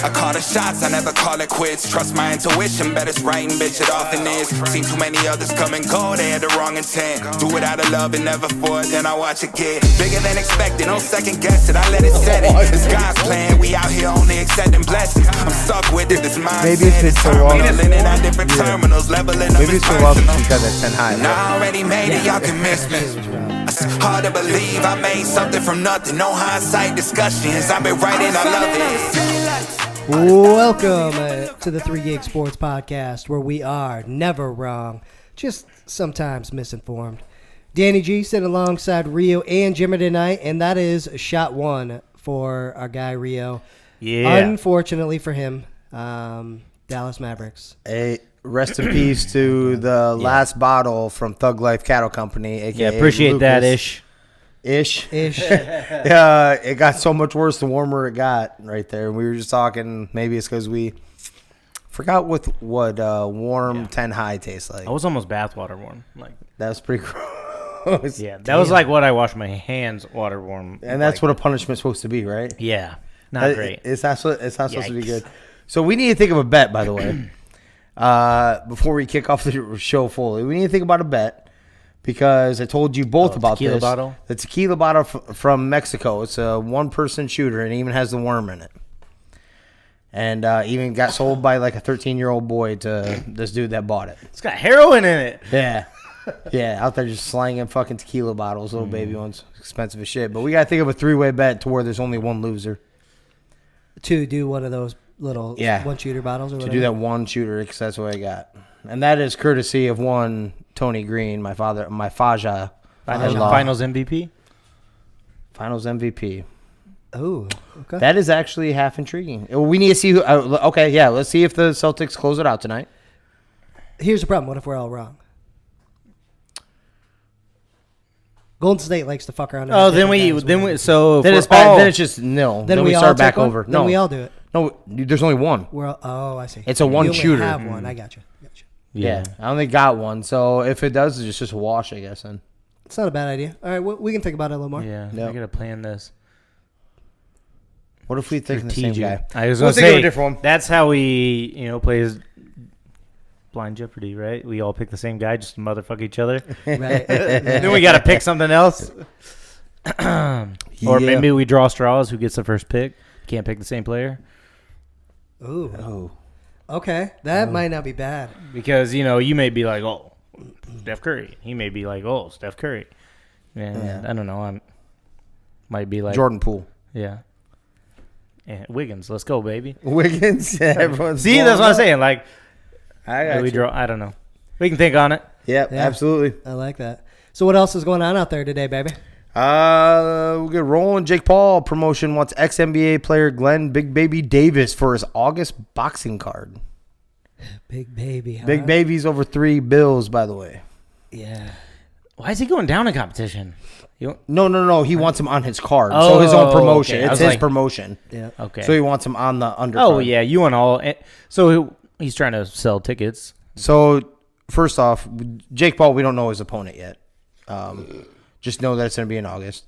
I call the shots, I never call it quits. Trust my intuition, bet it's right and bitch it often is. Seen too many others come and go, they had the wrong intent. Do it out of love and never for it, then I watch it get bigger than expected. No second guess it, I let it set it. It's God's plan, we out here only accepting blessings. I'm stuck with it, this mindset. Maybe it's been so long. At different terminals, leveling up maybe it's so long because it's 10 high. And I already made it, y'all can miss me. It's hard to believe I made something from nothing. No hindsight discussions, I've been writing, I love it. Welcome to the 3 Gig Sports Podcast, where we are never wrong, just sometimes misinformed. Danny G sitting alongside Rio and Jimmer tonight, and that is shot one for our guy Rio. Yeah. Unfortunately for him, Dallas Mavericks. Hey, rest in peace to the last bottle from Thug Life Cattle Company, aka appreciate Lucas. that, Ish. Yeah, it got so much worse the warmer it got right there. We were just talking, maybe it's because we forgot what warm 10 high tastes like. I was almost bathwater warm. Like That was pretty gross. yeah, that was like what I wash my hands water warm. And that's what a punishment's supposed to be, right? Yeah, not great. It's not supposed to be good. So we need to think of a bet, by the way. Before we kick off the show fully, we need to think about a bet because I told you both about tequila this. Bottle? The tequila bottle from Mexico. It's a one-person shooter and it even has the worm in it. And even got sold by like a 13-year-old boy to this dude that bought it. It's got heroin in it. Yeah. Yeah, out there just slanging fucking tequila bottles, little baby ones. Expensive as shit. But we got to think of a three-way bet to where there's only one loser. To do one of those little one-shooter bottles or whatever? To do that one shooter, because that's what I got. And that is courtesy of one Tony Green, my Faja. Finals MVP? Finals MVP. Oh, okay. That is actually half intriguing. We need to see who. Okay, yeah, let's see if the Celtics close it out tonight. Here's the problem. What if we're all wrong? Golden State likes to fuck around. Oh, then it's just nil. Then we start back over. Then we all do it. No, there's only one. I see. It's a one you shooter. Have one. I got you. Yeah, I only got one. So if it does, it's just a wash, I guess. Then it's not a bad idea. All right, we can think about it a little more. Yeah, I gotta plan this. What if we think the same guy? I was gonna say a different one. That's how we, plays Blind Jeopardy, right? We all pick the same guy just to motherfuck each other. Right. Then we gotta pick something else. Or maybe we draw straws. Who gets the first pick? Can't pick the same player. Ooh. Okay, that might not be bad. Because, you may be like, oh, Steph Curry. He may be like, oh, Steph Curry. And I don't know. I might be like Jordan Poole. Yeah. And Wiggins. Let's go, baby. Wiggins. Everyone's See, that's what I'm saying. Like, I don't know. We can think on it. Yep, absolutely. I like that. So what else is going on out there today, baby? We'll get rolling. Jake Paul promotion wants ex-NBA player Glenn Big Baby Davis for his August boxing card. Big Baby, huh? Big Baby's over $3 bills, by the way. Yeah. Why is he going down in competition? No. He wants him on his card. So his own promotion. Okay. It's his promotion. Yeah. Okay. So he wants him on the undercard. Oh, yeah. You want all. So he's trying to sell tickets. So, first off, Jake Paul, we don't know his opponent yet. Just know that it's going to be in August.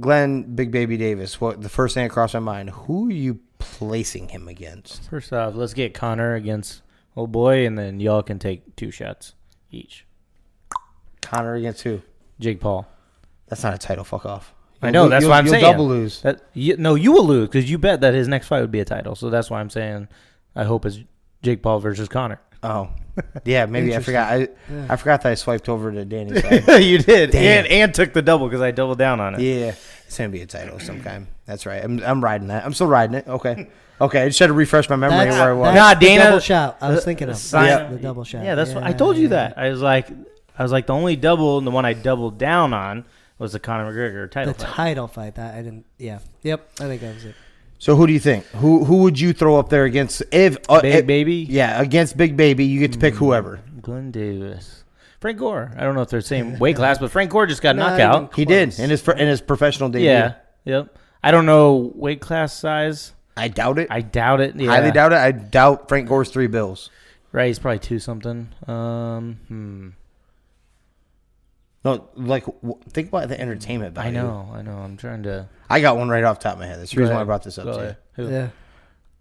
Glenn Big Baby Davis, the first thing that crossed my mind, who are you placing him against? First off, let's get Connor against old boy, and then y'all can take 2 shots each. Connor against who? Jake Paul. That's not a title. Fuck off. I know. That's why I'm saying. You'll double lose. You will lose because you bet that his next fight would be a title. So that's why I'm saying I hope it's Jake Paul versus Connor. Oh, yeah, maybe I forgot. I forgot that I swiped over to Danny's side. You did, and took the double because I doubled down on it. Yeah, it's gonna be a title of some kind. That's right. I'm riding that. I'm still riding it. Okay. I just had to refresh my memory where I was. Nah, Dana. Double shot. I was thinking of the double shot. Yeah, that's what I told you that. I was like the only double, and the one I doubled down on was the Conor McGregor title fight. The title fight. That I didn't. Yeah. Yep. I think that was it. So who do you think? Who would you throw up there against if Big Baby? Yeah, against Big Baby, you get to pick whoever. Glenn Davis, Frank Gore. I don't know if they're the same weight class, but Frank Gore just got knocked out. He did in his professional debut. Yeah. Yep. I don't know weight class size. I doubt it. Yeah. Highly doubt it. I doubt Frank Gore's $3 bills. Right, he's probably 2 something. No, like think about the entertainment value. I know. I'm trying to. I got one right off the top of my head. That's the reason why I brought this up to you. Who? Yeah.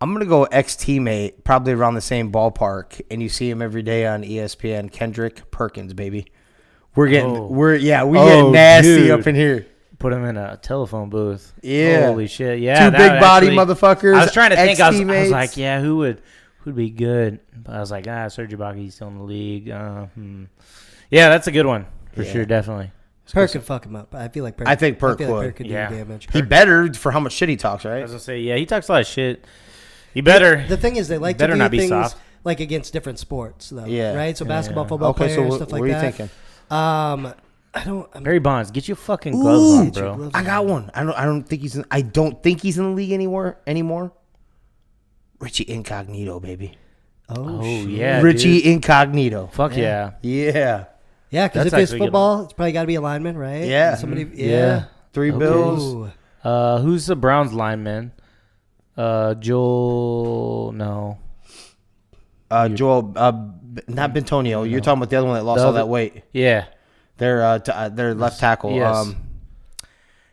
I'm gonna go ex-teammate, probably around the same ballpark, and you see him every day on ESPN. Kendrick Perkins, baby. We're getting nasty dude. up in here. Put him in a telephone booth. Yeah. Holy shit. Yeah. Two big body motherfuckers. I was trying to think. I was ex-teammates. like, yeah, who'd be good? But I was like, Serge Ibaka's still in the league. Yeah, that's a good one for sure. Definitely. Perk could fuck him up. I feel like Perk. I think Perk feel like would. Perk could do Yeah. damage. He better for how much shit he talks, right? I was gonna say, yeah, he talks a lot of shit. He better. The thing is, they like to better do not be things soft. like against different sports, though. Yeah. Right. So basketball, football Okay, players, so stuff like what are you that. thinking? I don't. Barry Bonds, get your fucking gloves on, Get your bro. gloves I on. got one. I don't think he's in the league anymore. Richie Incognito, baby. Oh, Oh shit. yeah, Richie dude. Incognito. Fuck yeah. Yeah. Yeah, because if That's it's actually a good football, it's probably got to be a lineman, right? Yeah. Somebody. Yeah. 3 Okay. bills. Ooh. Who's the Browns lineman? Joel. No. Joel, not Bentonio. You're talking about the other one that lost The all other- that weight. Yeah. Their left tackle. Yes.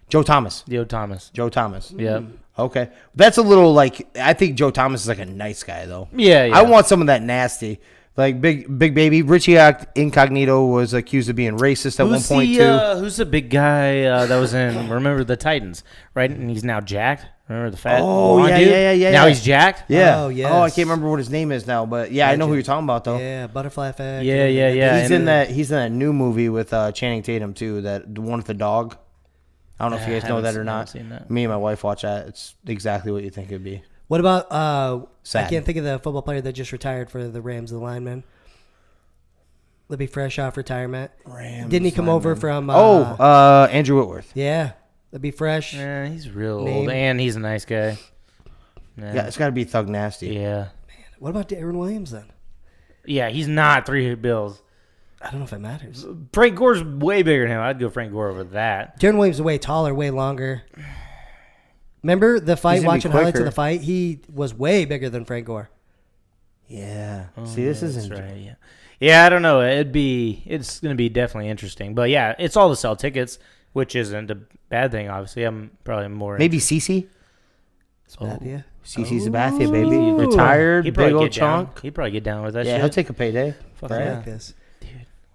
Joe Thomas. Theo Thomas. Joe Thomas. Yep. Okay. That's a little like, I think Joe Thomas is like a nice guy, though. Yeah. I want some of that nasty. Like big baby. Richie Incognito was accused of being racist at one point, too. Who's the big guy that was in, remember, the Titans, right? And he's now jacked. Remember the fat blonde dude? yeah. Now he's jacked? Yeah. Oh, yes. Oh, I can't remember what his name is now, but yeah, I know who you're talking about, though. Yeah, butterfly effect. Yeah. He's in that new movie with Channing Tatum too. That the one with the dog. I don't know if you guys know that or not. Seen that. Me and my wife watch that. It's exactly what you think it'd be. What about? I Sad. can't think of the football player that just retired for the Rams, the lineman. They'll be fresh off retirement. Rams Didn't he come over from? Andrew Whitworth. Yeah, they'll be fresh. Yeah, he's real Name. old, and he's a nice guy. Yeah, it's got to be Thug Nasty. Yeah. What about Darren Williams then? Yeah, he's not 3 bills. I don't know if it matters. Frank Gore's way bigger than him. I'd go Frank Gore over that. Darren Williams is way taller, way longer. Remember the fight? He's gonna be Watching highlights of quicker. the fight, he was way bigger than Frank Gore. Yeah. See, this That's isn't right. Yeah. Yeah, I don't know. It's going to be definitely interesting. But yeah, it's all to sell tickets, which isn't a bad thing. Obviously, I'm probably more. maybe Cece. Sabathia. Cece Sabathia, baby, Ooh. retired, He'd big probably old get down. chunk. He'd probably get down with that Yeah, shit. he'll take a payday. Fuck right? I yeah. like this.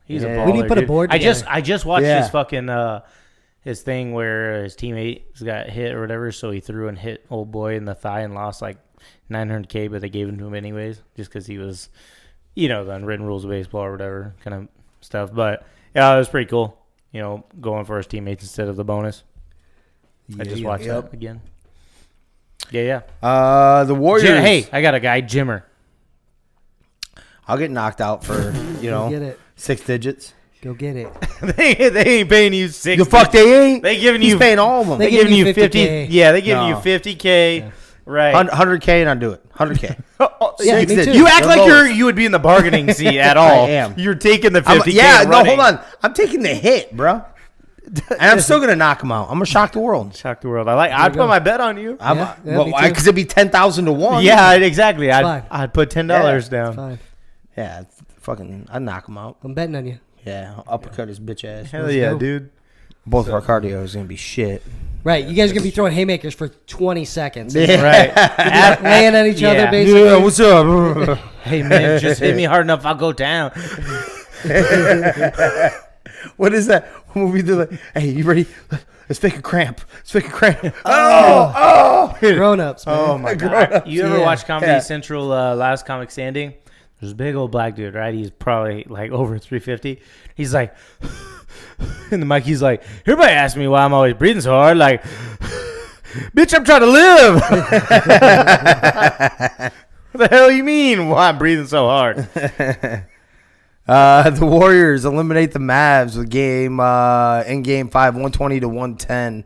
He's Yeah. a baller. We need to put a dude. board I just together. watched Yeah. his fucking his thing where his teammates got hit or whatever, so he threw and hit old boy in the thigh and lost like $900K, but they gave it to him anyways, just because he was, the unwritten rules of baseball or whatever kind of stuff. But yeah, it was pretty cool. Going for his teammates instead of the bonus. I just watched that again. Yeah. The Warriors. Hey, I got a guy, Jimmer. I'll get knocked out for Go get it. 6 digits. Go get it. they ain't paying you $6. The fuck they ain't. They giving He's you paying all of them. They They giving you 50K. 50. Yeah, they giving you No. 50K. Right. 100K and I'll do it. 100K. Yeah, Six me digits. too. You act The like lowest. you would be in the bargaining seat at all. I am. You're taking the I'm- 50K. yeah, and no, running. hold on. I'm taking the hit, bro. And I'm still gonna knock him out. I'm gonna shock the world. Shock the world. I'd go. put my bet on you. Yeah, me too. Because it'd be 10,000 to 1. Yeah, exactly. fine. I'd put $10 down. Fine. Yeah, I'd knock him out. I'm betting on you. Yeah, I'll uppercut his bitch ass. Hell Let's yeah, go. dude. Both of our cardio is gonna be shit. Right, you guys are gonna be throwing haymakers for 20 seconds. Right. Laying on each other, Yeah. basically. Yeah, what's up? Hey man, just hit me hard enough, I'll go down. What is that? What movie do like? Hey, you ready? Let's fake a cramp. Grown-ups, man. Oh my god! You ever Yeah. watch Comedy Yeah. Central Last Comic Standing? There's a big old black dude, right? He's probably like over 350. He's like, in the mic, he's like, everybody asks me why I'm always breathing so hard. Like, bitch, I'm trying to live. What the hell you mean? Why I'm breathing so hard? The Warriors eliminate the Mavs with game 5, 120 to 110,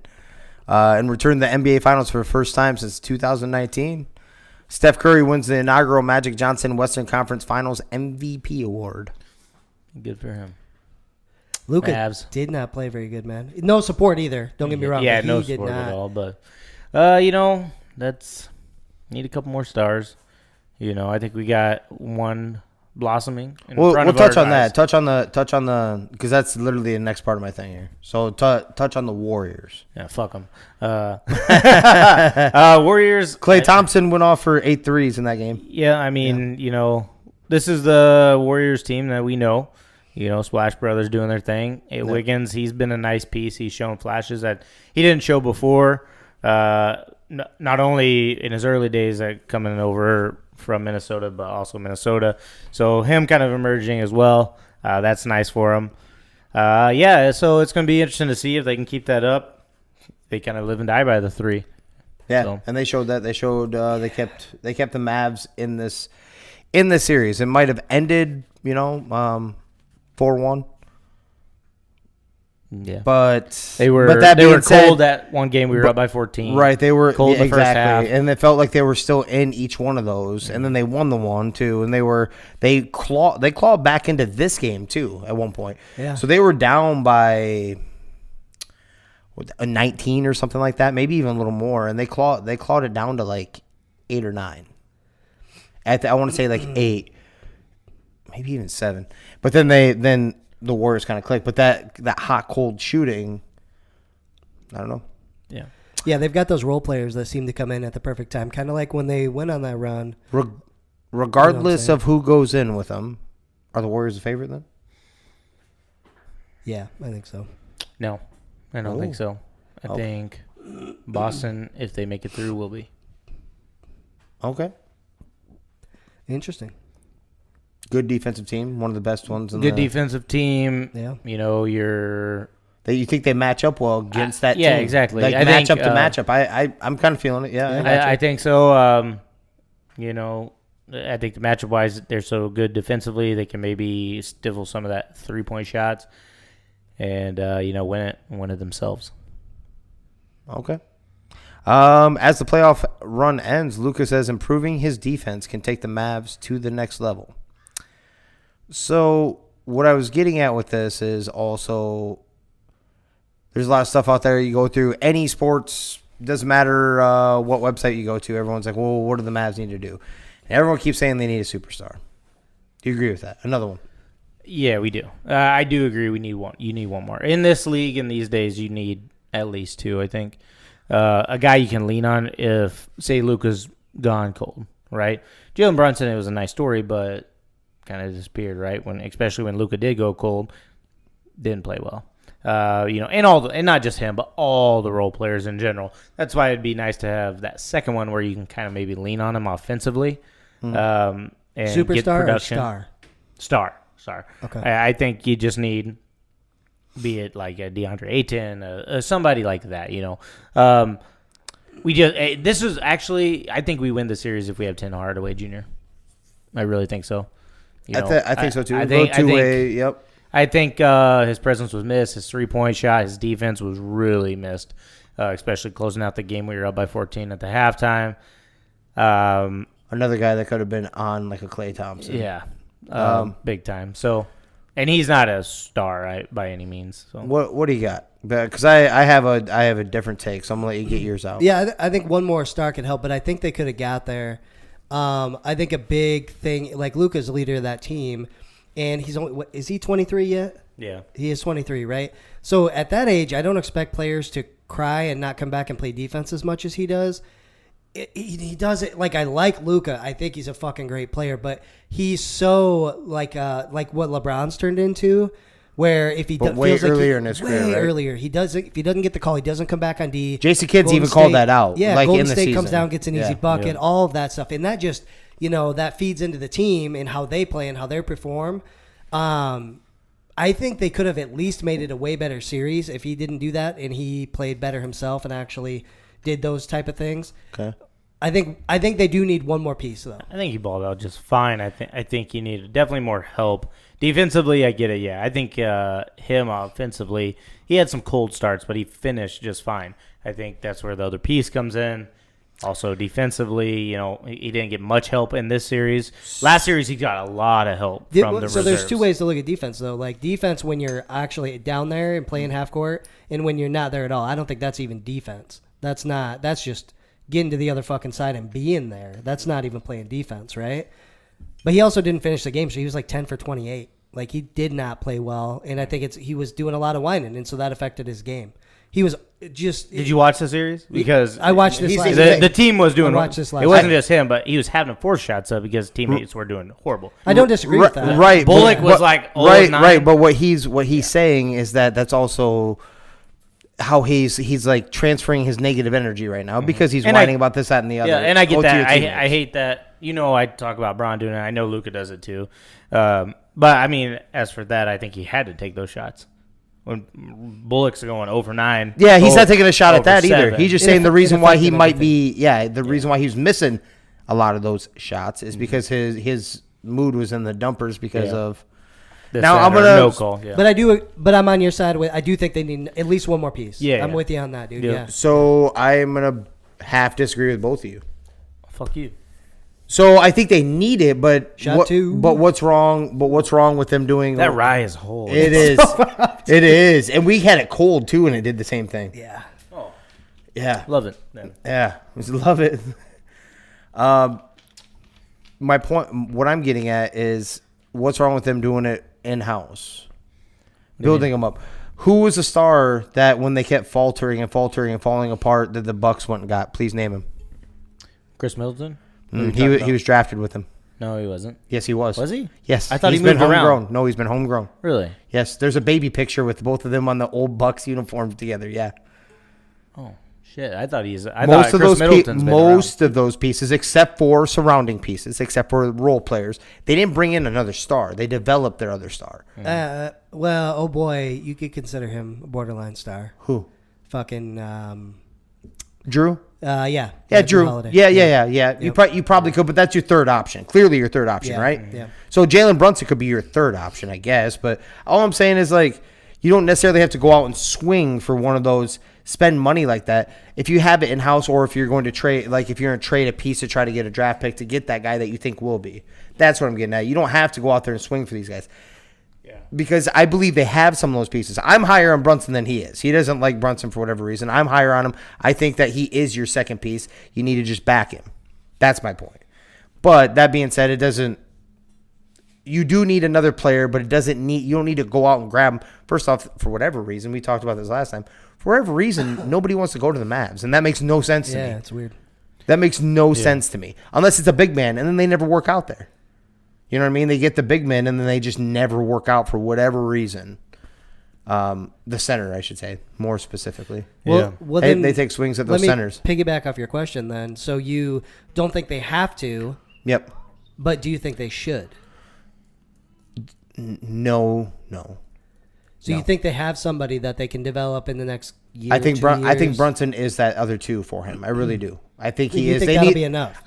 and return to the NBA Finals for the first time since 2019. Steph Curry wins the inaugural Magic Johnson Western Conference Finals MVP award. Good for him. Luka Mavs. did not play very good, man. No support either. Don't get me wrong. Yeah, but no he did support not. at all. But, that's need a couple more stars. I think we got one blossoming. We'll touch on that. Touch on the because that's literally the next part of my thing here. So touch on the Warriors. Yeah, fuck them. Warriors. Klay Thompson went off for 8 threes in that game. Yeah, I mean, this is the Warriors team that we know. Splash Brothers doing their thing. Wiggins, he's been a nice piece. He's shown flashes that he didn't show before. Not only in his early days coming over from Minnesota, but also Minnesota. So him kind of emerging as well. That's nice for him. So it's going to be interesting to see if they can keep that up. They kind of live and die by the 3. Yeah, so. And they showed that. They showed they kept the Mavs in this series. It might have ended, 4-1. Yeah, but they were cold that one game. We were up by 14. Right, they were cold the first half, and it felt like they were still in each one of those. And then they won the one too, and they clawed back into this game too at one point. Yeah, so they were down by a 19 or something like that, maybe even a little more, and they clawed it down to like 8 or 9. I want to say like 8, maybe even 7. But then the Warriors kind of clicked. But that hot, cold shooting, I don't know. Yeah, they've got those role players that seem to come in at the perfect time, kind of like when they went on that run. Regardless of who goes in with them, are the Warriors a favorite then? Yeah, I think so. No, I don't think so. I think Boston, if they make it through, will be. Okay. Interesting. Good defensive team, one of the best ones. Defensive team. Yeah. You think they match up well against that team? Yeah, exactly. Like matchup to matchup. I'm kind of feeling it. Yeah, I think so. I think matchup wise, they're so good defensively. They can maybe stifle some of that 3-point shots, and win it themselves. Okay. As the playoff run ends, Luka says improving his defense can take the Mavs to the next level. So what I was getting at with this is also there's a lot of stuff out there you go through. Any sports, doesn't matter what website you go to, everyone's like, well, what do the Mavs need to do? And everyone keeps saying they need a superstar. Do you agree with that? Another one. Yeah, we do. I do agree we need one. You need one more. In this league, in these days, you need at least 2, I think. A guy you can lean on if, say, Luka's gone cold, right? Jalen Brunson, it was a nice story, but kind of disappeared, right? Especially when Luka did go cold, didn't play well. And not just him, but all the role players in general. That's why it'd be nice to have that second one where you can kind of maybe lean on him offensively, and superstar get production. Or Star. Okay. I think you just need, be it like a DeAndre Ayton, somebody like that. This is actually, I think we win the series if we have Tim Hardaway Jr. I really think so. I think so too. Yep. I think his presence was missed. His 3-point shot, his defense was really missed, especially closing out the game. We were up by 14 at the halftime. Another guy that could have been on like a Klay Thompson. Yeah, big time. So, and he's not a star by any means. So. What do you got? Because I have a different take, so I'm gonna let you get yours out. Yeah, I think one more star could help, but I think they could have got there. I think a big thing, like Luka's the leader of that team, and he's only, is he 23 yet? Yeah. He is 23, right? So at that age, I don't expect players to cry and not come back and play defense as much as he does. He does it, like, I like Luka. I think he's a fucking great player, but he's so like what LeBron's turned into, where if he feels earlier in his career, right? earlier, he does it. If he doesn't get the call, he doesn't come back on D. Jason Kidd's even called that out. Yeah, like Golden in the State season. comes down, gets an easy bucket, all of that stuff, and that just that feeds into the team and how they play and how they perform. I think they could have at least made it a way better series if he didn't do that and he played better himself and actually did those type of things. Okay. I think they do need one more piece though. I think he balled out just fine. I think he needed definitely more help. Defensively, I get it, yeah. I think him offensively, he had some cold starts, but he finished just fine. I think that's where the other piece comes in. Also, defensively, he didn't get much help in this series. Last series, he got a lot of help from the reserves. So there's 2 ways to look at defense, though. Like, defense when you're actually down there and playing half court, and when you're not there at all. I don't think that's even defense. That's just getting to the other fucking side and being there. That's not even playing defense, right? But he also didn't finish the game, so he was like 10 for 28. Like, he did not play well, and I think he was doing a lot of whining, and so that affected his game. He was just... Did you watch the series? Because I watched this last night. The team was doing... I watched this last it wasn't night. just him, but he was having to force shots up because teammates were doing horrible. I don't disagree with that. Right. Bullock but- was like 0 right, of 9. right. But what he's saying is that's also how he's like transferring his negative energy right now because he's And whining about this, that, and the other. Yeah, and I get Go to your that. teammates. I hate that. You know, I talk about Braun doing it. I know Luka does it too. But, I mean, as for that, I think he had to take those shots. When Bullock's going over 9. Yeah, he's not taking a shot at over that either. 7. He's just saying the reason why he ineffective might be, the reason why he was missing a lot of those shots is because his mood was in the dumpers because Yeah. of. The Now, I'm center, gonna- no call. Yeah. But I'm on your side. I do think they need at least one more piece. Yeah, I'm yeah. with you on that, dude. Yeah. Yeah. So I'm gonna half disagree with both of you. Fuck you. So I think they need it, but Shot two. But what's wrong? But what's wrong with them doing That rye is whole. It is. It is, and we had it cold too, and it did the same thing. Yeah. Oh, Yeah, love it. Then. yeah, love it. My point, what I'm getting at is, what's wrong with them doing it in house, building them up? Who was the star that when they kept faltering and falling apart that the Bucks went and got? Please name him. Chris Middleton? He was drafted with him. No, he wasn't. Yes, he was. Was he? Yes, I thought he's he moved been around. homegrown. No, he's been homegrown. Really? Yes, there's a baby picture with both of them on the old Bucks uniforms together. Yeah. Oh shit! I thought Most Chris of those Middleton's been most of those pieces, except for surrounding pieces, except for role players, they didn't bring in another star. They developed their other star. Well, oh boy, you could consider him a borderline star. Who? Fucking. Drew? Yeah. Yeah, Drew. Holiday. Yeah. You, Yep. you probably could, but that's your third option. Clearly your third option, Yeah, right? yeah. So Jalen Brunson could be your third option, I guess. But all I'm saying is, like, you don't necessarily have to go out and swing for one of those, spend money like that. If you have it in-house or if you're going to trade, like if you're going to trade a piece to try to get a draft pick to get that guy that you think will be. That's what I'm getting at. You don't have to go out there and swing for these guys. Because I believe they have some of those pieces. I'm higher on Brunson than he is. He doesn't like Brunson for whatever reason. I'm higher on him. I think that he is your second piece. You need to just back him. That's my point. But that being said, it doesn't. You do need another player, but it doesn't need. You don't need to go out and grab him. First off, for whatever reason, we talked about this last time. For whatever reason, nobody wants to go to the Mavs, and that makes no sense to me. Yeah, it's weird. That makes no sense to me, unless it's a big man, and then they never work out there. You know what I mean? They get the big men, and then they just never work out for whatever reason. The center, I should say, more specifically. Well, then They take swings at let those me centers. piggyback off your question then. So you don't think they have to, Yep. but do you think they should? No. So you think they have somebody that they can develop in the next year? I think 2 years? I think Brunson is that other two for him. I really do. I think he You is. think They that'll need, be enough?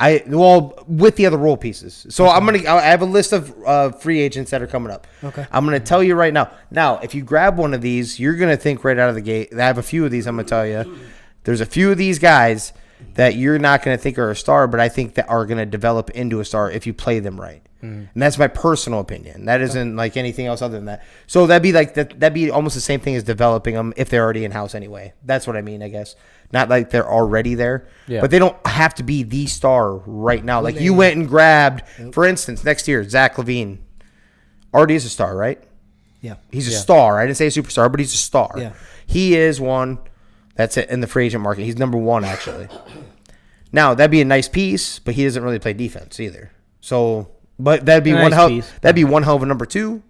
With the other role pieces. So I have a list of free agents that are coming up. Okay. I'm gonna tell you right now. Now, if you grab one of these, you're gonna think right out of the gate. I have a few of these. I'm gonna tell you. There's a few of these guys that you're not gonna think are a star, but I think that are gonna develop into a star if you play them right. And that's my personal opinion. That isn't like anything else other than that. So that'd be like that'd be almost the same thing as developing them if they're already in house anyway. That's what I mean, I guess. Not like they're already there, Yeah. but they don't have to be the star right now. Like you went and grabbed, for instance, next year Zach LaVine already is a star, right? Yeah. He's a star. I didn't say a superstar, but he's a star. Yeah. He is one. That's it in the free agent market. He's number one actually. Now that'd be a nice piece, but he doesn't really play defense either. So. But that'd be Nice piece. that'd be one hell of a number two.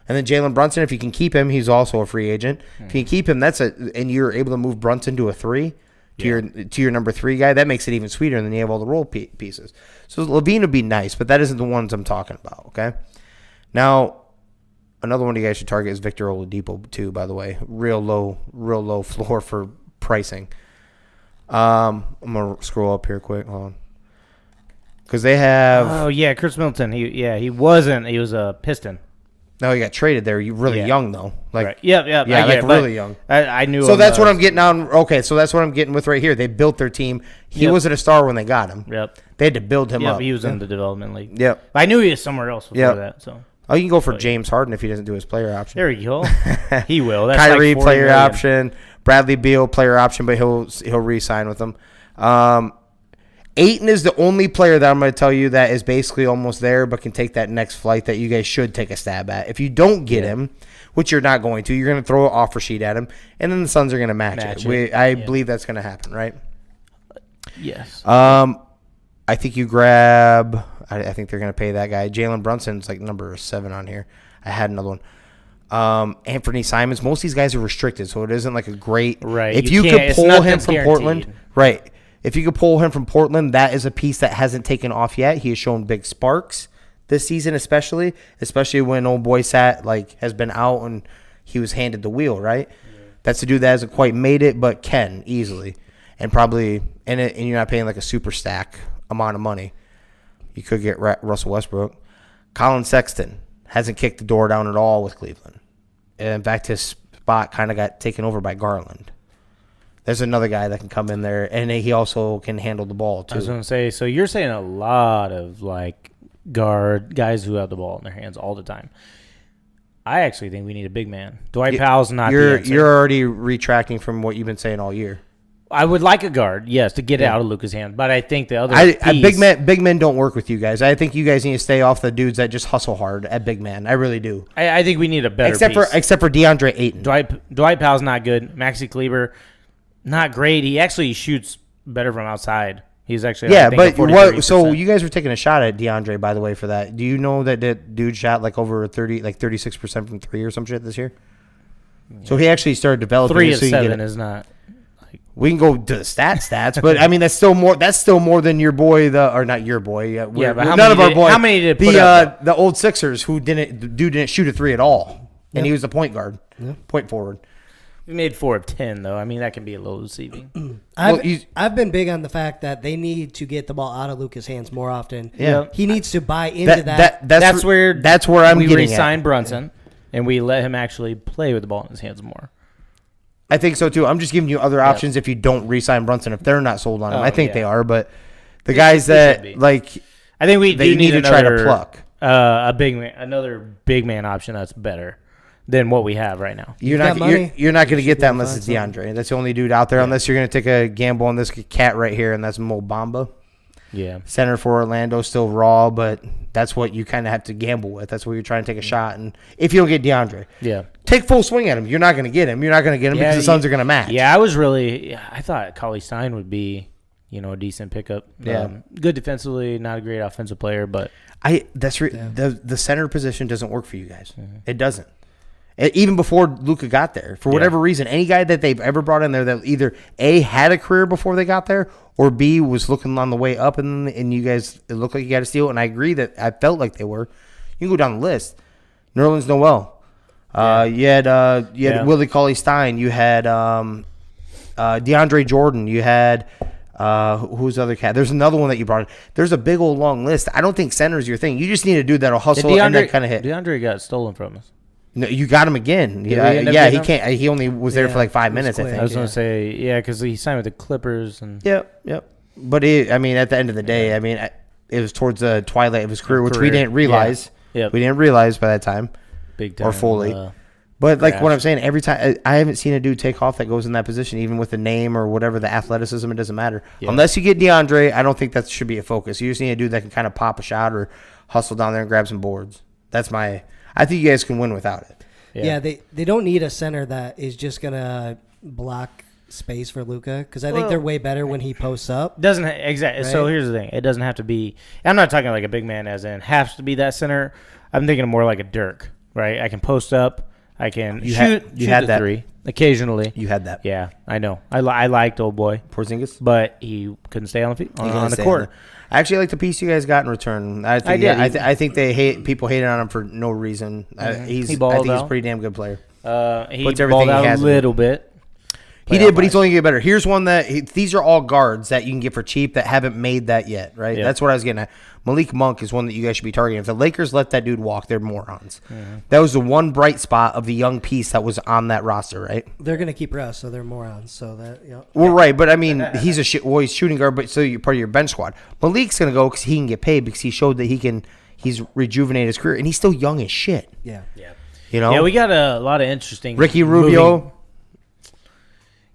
And then Jalen Brunson, if you can keep him, he's also a free agent. If you can keep him, and you're able to move Brunson to a 3 to your number 3 guy, that makes it even sweeter. And then you have all the role pieces. So Levine would be nice, but that isn't the ones I'm talking about. Okay. Now, another one you guys should target is Victor Oladipo too. By the way, real low floor for pricing. I'm gonna scroll up here quick. Hold on. Because they have. Oh yeah, Chris Middleton. He wasn't. He was a Piston. No, he got traded there. You really young though. Like Right. Yeah. yeah, I get like it, but really young. I knew. So him, that's what I'm getting on. Okay, so that's what I'm getting with right here. They built their team. He Yep. wasn't a star when they got him. Yep. They had to build him Yeah, up. he was in the development league. Yep. I knew he was somewhere else before Yep. that. So Oh, you can go for James Harden if he doesn't do his player option. there we go. He will. That's Kyrie like $40 player million. option. Bradley Beal player option, but he'll re-sign with them. Ayton is the only player that I'm going to tell you that is basically almost there, but can take that next flight that you guys should take a stab at. If you don't get him, which you're not going to, you're going to throw an offer sheet at him, and then the Suns are going to match it. I believe that's going to happen, right? Yes. I think you grab. I think they're going to pay that guy. Jalen Brunson's like number 7 on here. I had another one. Anthony Simons. Most of these guys are restricted, so it isn't like a great. Right. If you could pull him from Portland, right? If you could pull him from Portland, that is a piece that hasn't taken off yet. He has shown big sparks this season, especially when old boy has been out and he was handed the wheel, right? Yeah. That's a dude that hasn't quite made it, but can easily, and probably, and you're not paying like a super stack amount of money. You could get Russell Westbrook. Colin Sexton hasn't kicked the door down at all with Cleveland. In fact, his spot kind of got taken over by Garland. There's another guy that can come in there, and he also can handle the ball, too. I was going to say, so you're saying a lot of, like, guys who have the ball in their hands all the time. I actually think we need a big man. Dwight Powell's not the answer. You're already retracting from what you've been saying all year. I would like a guard, yes, to get it out of Luka's hand, but I think the other big men don't work with you guys. I think you guys need to stay off the dudes that just hustle hard at big man. I really do. I think we need a better except for DeAndre Ayton. Dwight Powell's not good. Maxi Kleber, not great. He actually shoots better from outside. He's actually so you guys were taking a shot at DeAndre, by the way, for that. Do you know that dude shot like over 36% from 3 or some shit this year? Yeah. So he actually started developing. 3 of 7 is not. We can go to the stats, but I mean that's still more than your boy, or not your boy. But none of our boys. How many did put up? The old Sixers who didn't shoot a 3 at all, and he was the point guard, point forward. We made 4 of 10 though. I mean that can be a little deceiving. I've been big on the fact that they need to get the ball out of Luka's hands more often. Yeah, he needs to buy into that. That's where I'm getting at. We re-signed Brunson, and we let him actually play with the ball in his hands more. I think so too. I'm just giving you other options if you don't re-sign Brunson if they're not sold on him. I think they are, but the guys that I think we need to try to pluck another big man option that's better than what we have right now. You're not going to get that unless it's DeAndre. That's the only dude out there unless you're going to take a gamble on this cat right here, and that's Mo Bamba. Yeah, center for Orlando, still raw, but that's what you kind of have to gamble with. That's where you're trying to take a shot, and if you don't get DeAndre, take full swing at him. You're not going to get him. You're not going to get him because the Suns are going to match. Yeah, I thought Cauley Stein would be, a decent pickup. Yeah, good defensively, not a great offensive player, but the center position doesn't work for you guys. Mm-hmm. It doesn't. Even before Luka got there, for whatever reason, any guy that they've ever brought in there that either A, had a career before they got there, or B, was looking on the way up, and you guys, it looked like you got a steal, and I agree that I felt like they were. You can go down the list. Nerlens Noel. You had Willie Cauley-Stein. You had DeAndre Jordan. You had who's the other cat? There's another one that you brought in. There's a big old long list. I don't think center is your thing. You just need a dude that'll hustle and that kind of hit. DeAndre got stolen from us. No, you got him again. He can't. He only was there for like 5 minutes. Quick, I think. I was going to say, because he signed with the Clippers. And Yep. But at the end of the day, it was towards the twilight of his career, which we didn't realize. Yeah. We didn't realize by that time, big time, or fully. But like what I'm saying, every time I haven't seen a dude take off that goes in that position, even with the name or whatever the athleticism. It doesn't matter unless you get DeAndre. I don't think that should be a focus. You just need a dude that can kind of pop a shot or hustle down there and grab some boards. I think you guys can win without it. Yeah, they don't need a center that is just gonna block space for Luka because I think they're way better when he posts up. Exactly. Right? So here's the thing: it doesn't have to be. I'm not talking like a big man, as in has to be that center. I'm thinking more like a Dirk, right? I can post up. I can shoot the 3 occasionally. You had that. Yeah, I know. I liked old boy Porzingis, but he couldn't stay on the court. I actually like the piece you guys got in return. I think people hated on him for no reason. I think he's a pretty damn good player. He balled out a little bit. He did, but he's only getting better. Here's one these are all guards that you can get for cheap that haven't made that yet, right? Yeah. That's what I was getting at. Malik Monk is one that you guys should be targeting. If the Lakers let that dude walk, they're morons. Mm-hmm. That was the one bright spot of the young piece that was on that roster, right? They're going to keep Russ, so they're morons. So that, Well, right, but I mean, he's he's shooting guard, but so you're part of your bench squad. Malik's going to go because he can get paid because he showed that he's rejuvenated his career, and he's still young as shit. Yeah. Yeah, we got a lot of interesting. Ricky Rubio.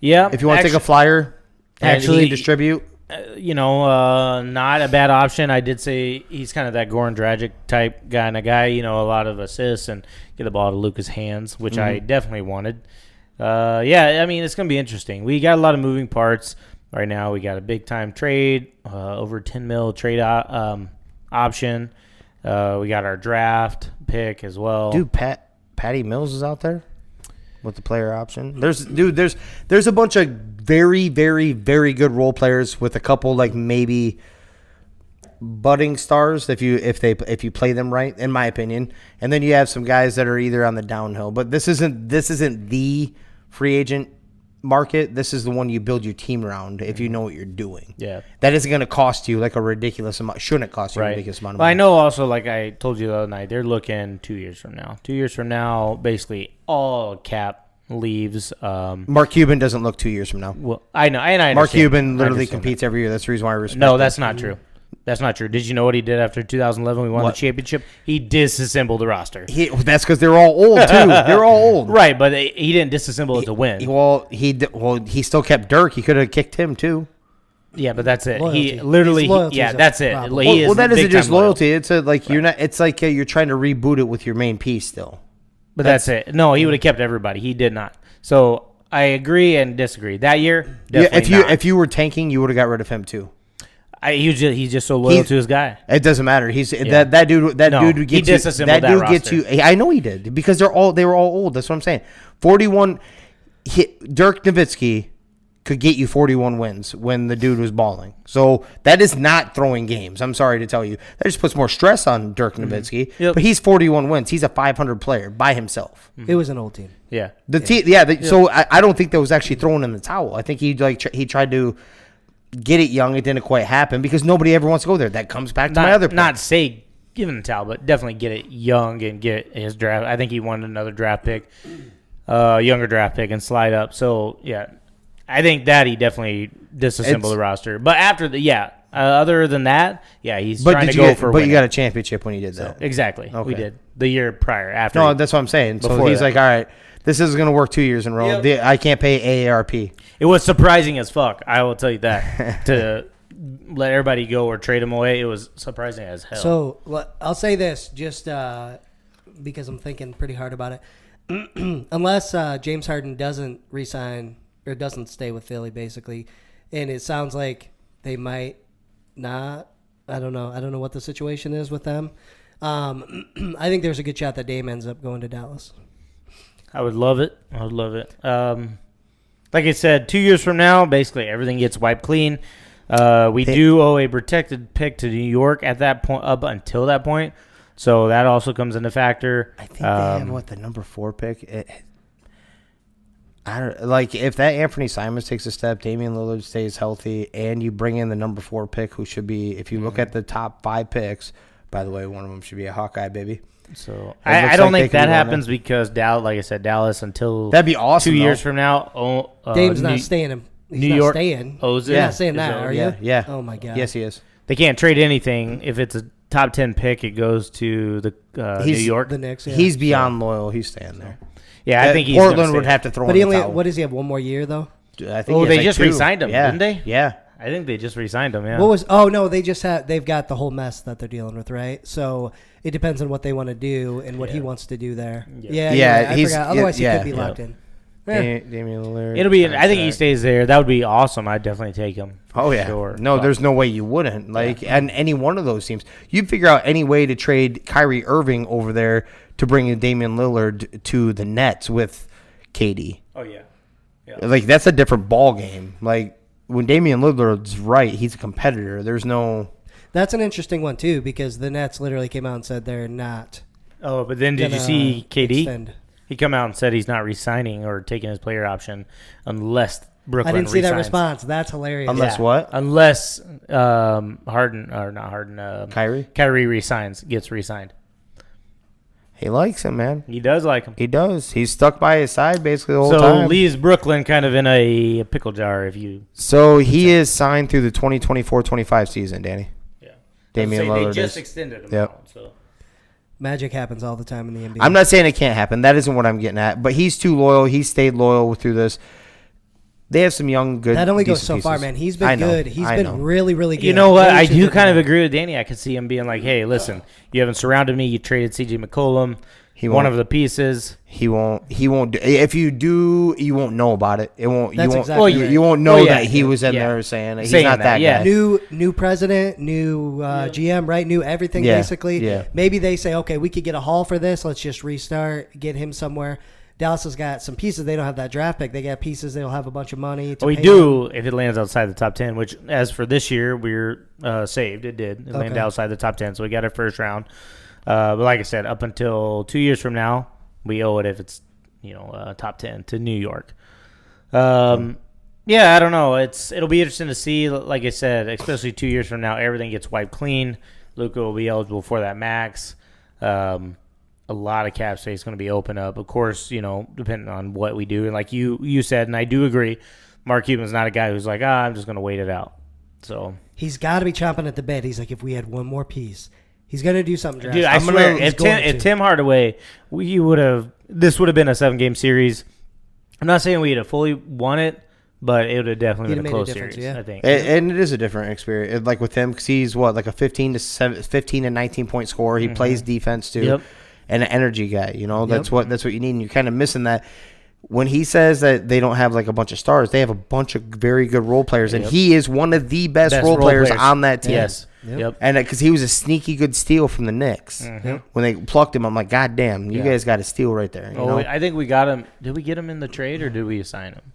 Yeah. If you want to take a flyer, actually distribute. not a bad option. I did say he's kind of that Goran Dragic type guy, and a lot of assists and get the ball to Luka's hands, which I definitely wanted. It's going to be interesting. We got a lot of moving parts right now. We got a big-time trade, over $10 million trade option. We got our draft pick as well. Dude, Patty Mills is out there with the player option. There's a bunch of very, very, very good role players with a couple like maybe budding stars if you play them right, in my opinion. And then you have some guys that are either on the downhill. But this isn't the free agent market. This is the one you build your team around if you know what you're doing. Yeah. That isn't going to cost you like a ridiculous amount. Shouldn't cost you a ridiculous amount of money. I know also, like I told you the other night, they're looking 2 years from now. 2 years from now, basically all cap leaves. Mark Cuban doesn't look 2 years from now. Well, I know. And I Mark Cuban literally competes every year. That's the reason why I respect No, him. that's not true. That's not true. Did you know what he did after 2011? We won the championship. He disassembled the roster. That's because they're all old too. They're all old, right? But he didn't disassemble it to win. He still kept Dirk. He could have kicked him too. Yeah, but that's it. Loyalty. He literally, that's it. That isn't just loyalty. It's you're not. It's like you're trying to reboot it with your main piece still. But that's it. No, he would have kept everybody. He did not. So I agree and disagree. That year, definitely if you were tanking, you would have got rid of him too. He's just so loyal to his guy. It doesn't matter. That dude gets you. That dude gets you. I know he did because they were all old. That's what I'm saying. 41. Dirk Nowitzki could get you 41 wins when the dude was balling. So that is not throwing games. I'm sorry to tell you. That just puts more stress on Dirk Nowitzki. Yep. But he's 41 wins. He's a 500 player by himself. It was an old team. Yeah. So I don't think that was actually thrown in the towel. I think he tried to get it young. It didn't quite happen because nobody ever wants to go there. That comes back to my other point. Not say give him the towel, but definitely get it young and get his draft. I think he wanted another draft pick, younger draft pick, and slide up. So, yeah, I think that he definitely disassembled the roster. But after other than that, he's trying to go for But you got a championship when you did that. Exactly. Okay. We did the year prior. After. No, that's what I'm saying. So he's like, all right, this is going to work 2 years in a row. Yep. I can't pay AARP. It was surprising as fuck. I will tell you that. To let everybody go or trade him away, it was surprising as hell. So I'll say this, just because I'm thinking pretty hard about it. Unless James Harden doesn't resign or doesn't stay with Philly, basically, and it sounds like they might not. I don't know. I don't know what the situation is with them. I think there's a good shot that Dame ends up going to Dallas. I would love it. Like I said, 2 years from now, basically everything gets wiped clean. We do owe a protected pick to New York at that point, up until that point. So that also comes into factor. I think they have the number 4 pick. If that Anthony Simons takes a step, Damian Lillard stays healthy, and you bring in the number 4 pick, who should be, if you look at the top 5 picks, by the way, one of them should be a Hawkeye, baby. So I don't think that happens because Dallas, like I said, Dallas until that'd be awesome. 2 years from now, Dame's not staying. He's New not York staying. owes it. You're not saying that, are you? Yeah. Oh my god. Yes, he is. They can't trade anything. If it's a top 10 pick, it goes to the New York. The Knicks. Yeah. He's beyond loyal. He's staying there. Yeah, I think he's Portland would have to throw. But in the towel. what does he have? One more year though. I think. They just re-signed him, didn't they? Yeah. I think they just re-signed him. Yeah. What was? Oh no, they've got the whole mess that they're dealing with, right? So it depends on what they want to do and what he wants to do there. Yeah. I forgot. Otherwise, he could be locked in. Damian Lillard. It'll be. I think he stays there. That would be awesome. I'd definitely take him. Oh yeah. Sure. No, there's no way you wouldn't. And any one of those teams, you'd figure out any way to trade Kyrie Irving over there to bring in Damian Lillard to the Nets with KD. Oh yeah. That's a different ball game. When Damian Lillard's right, he's a competitor. There's no. That's an interesting one too because the Nets literally came out and said they're not. Oh, but then did you see KD? Extend. He come out and said he's not re-signing or taking his player option unless Brooklyn. I didn't see that re-signs. response. That's hilarious. Unless what? Unless Harden or not Harden. Kyrie gets re-signed. He likes him, man. He does like him. He does. He's stuck by his side basically the whole time. time. So leaves Brooklyn kind of in a pickle jar if you. So he is signed through the 2024-25 season, Danny. Yeah. Damian Lillard they just extended him out, so. Magic happens all the time in the NBA. I'm not saying it can't happen. That isn't what I'm getting at. But he's too loyal. He stayed loyal through this. They have some young, good. That only goes decent so far, pieces. man. He's I been know, good. He's I been know. really, really good. You know what? Really I should do get kind of that. agree with Danny. I could see him being like, "Hey, listen, you haven't surrounded me. You traded C.J. McCollum, one of the pieces. He won't. If you do, you won't know about it. It won't. That's you won't. exactly you, right. you won't know Well, yeah, that he was in yeah. there saying he's Saying not that, that yeah. guy. New president, new GM, right? New everything, Yeah, basically. yeah. Maybe they say, okay, we could get a haul for this. Let's just restart, get him somewhere. Dallas has got some pieces. They don't have that draft pick. They got pieces. They'll have a bunch of money. To We pay do if it lands outside the top 10, which as for this year, we're saved. It did. It landed Okay. outside the top 10, so we got our first round. But like I said, up until 2 years from now, we owe it if it's top 10 to New York. Yeah, I don't know. It'll be interesting to see. Like I said, especially 2 years from now, everything gets wiped clean. Luka will be eligible for that max. A lot of cap space going to be open up. Of course, depending on what we do. And like you said, and I do agree, Mark Cuban's not a guy who's like, I'm just going to wait it out. So He's got to be chomping at the bit. He's like, if we had one more piece, he's going to do something drastic. dude, I swear, if Tim Hardaway, this would have been a 7-game series. I'm not saying we'd have fully won it, but it would have definitely He'd been a have made a close difference, series. yeah. I think. And it is a different experience, like with him, because he's like a 15 to 19 point scorer. He plays defense too, Yep. and an energy guy. That's what you need. And you're kind of missing that. When he says that they don't have like a bunch of stars, they have a bunch of very good role players, and he is one of the best role players on that team. Yes. Yep. And because he was a sneaky good steal from the Knicks. When they plucked him, I'm like, God damn, you guys got a steal right there. I think we got him. Did we get him in the trade or did we assign him?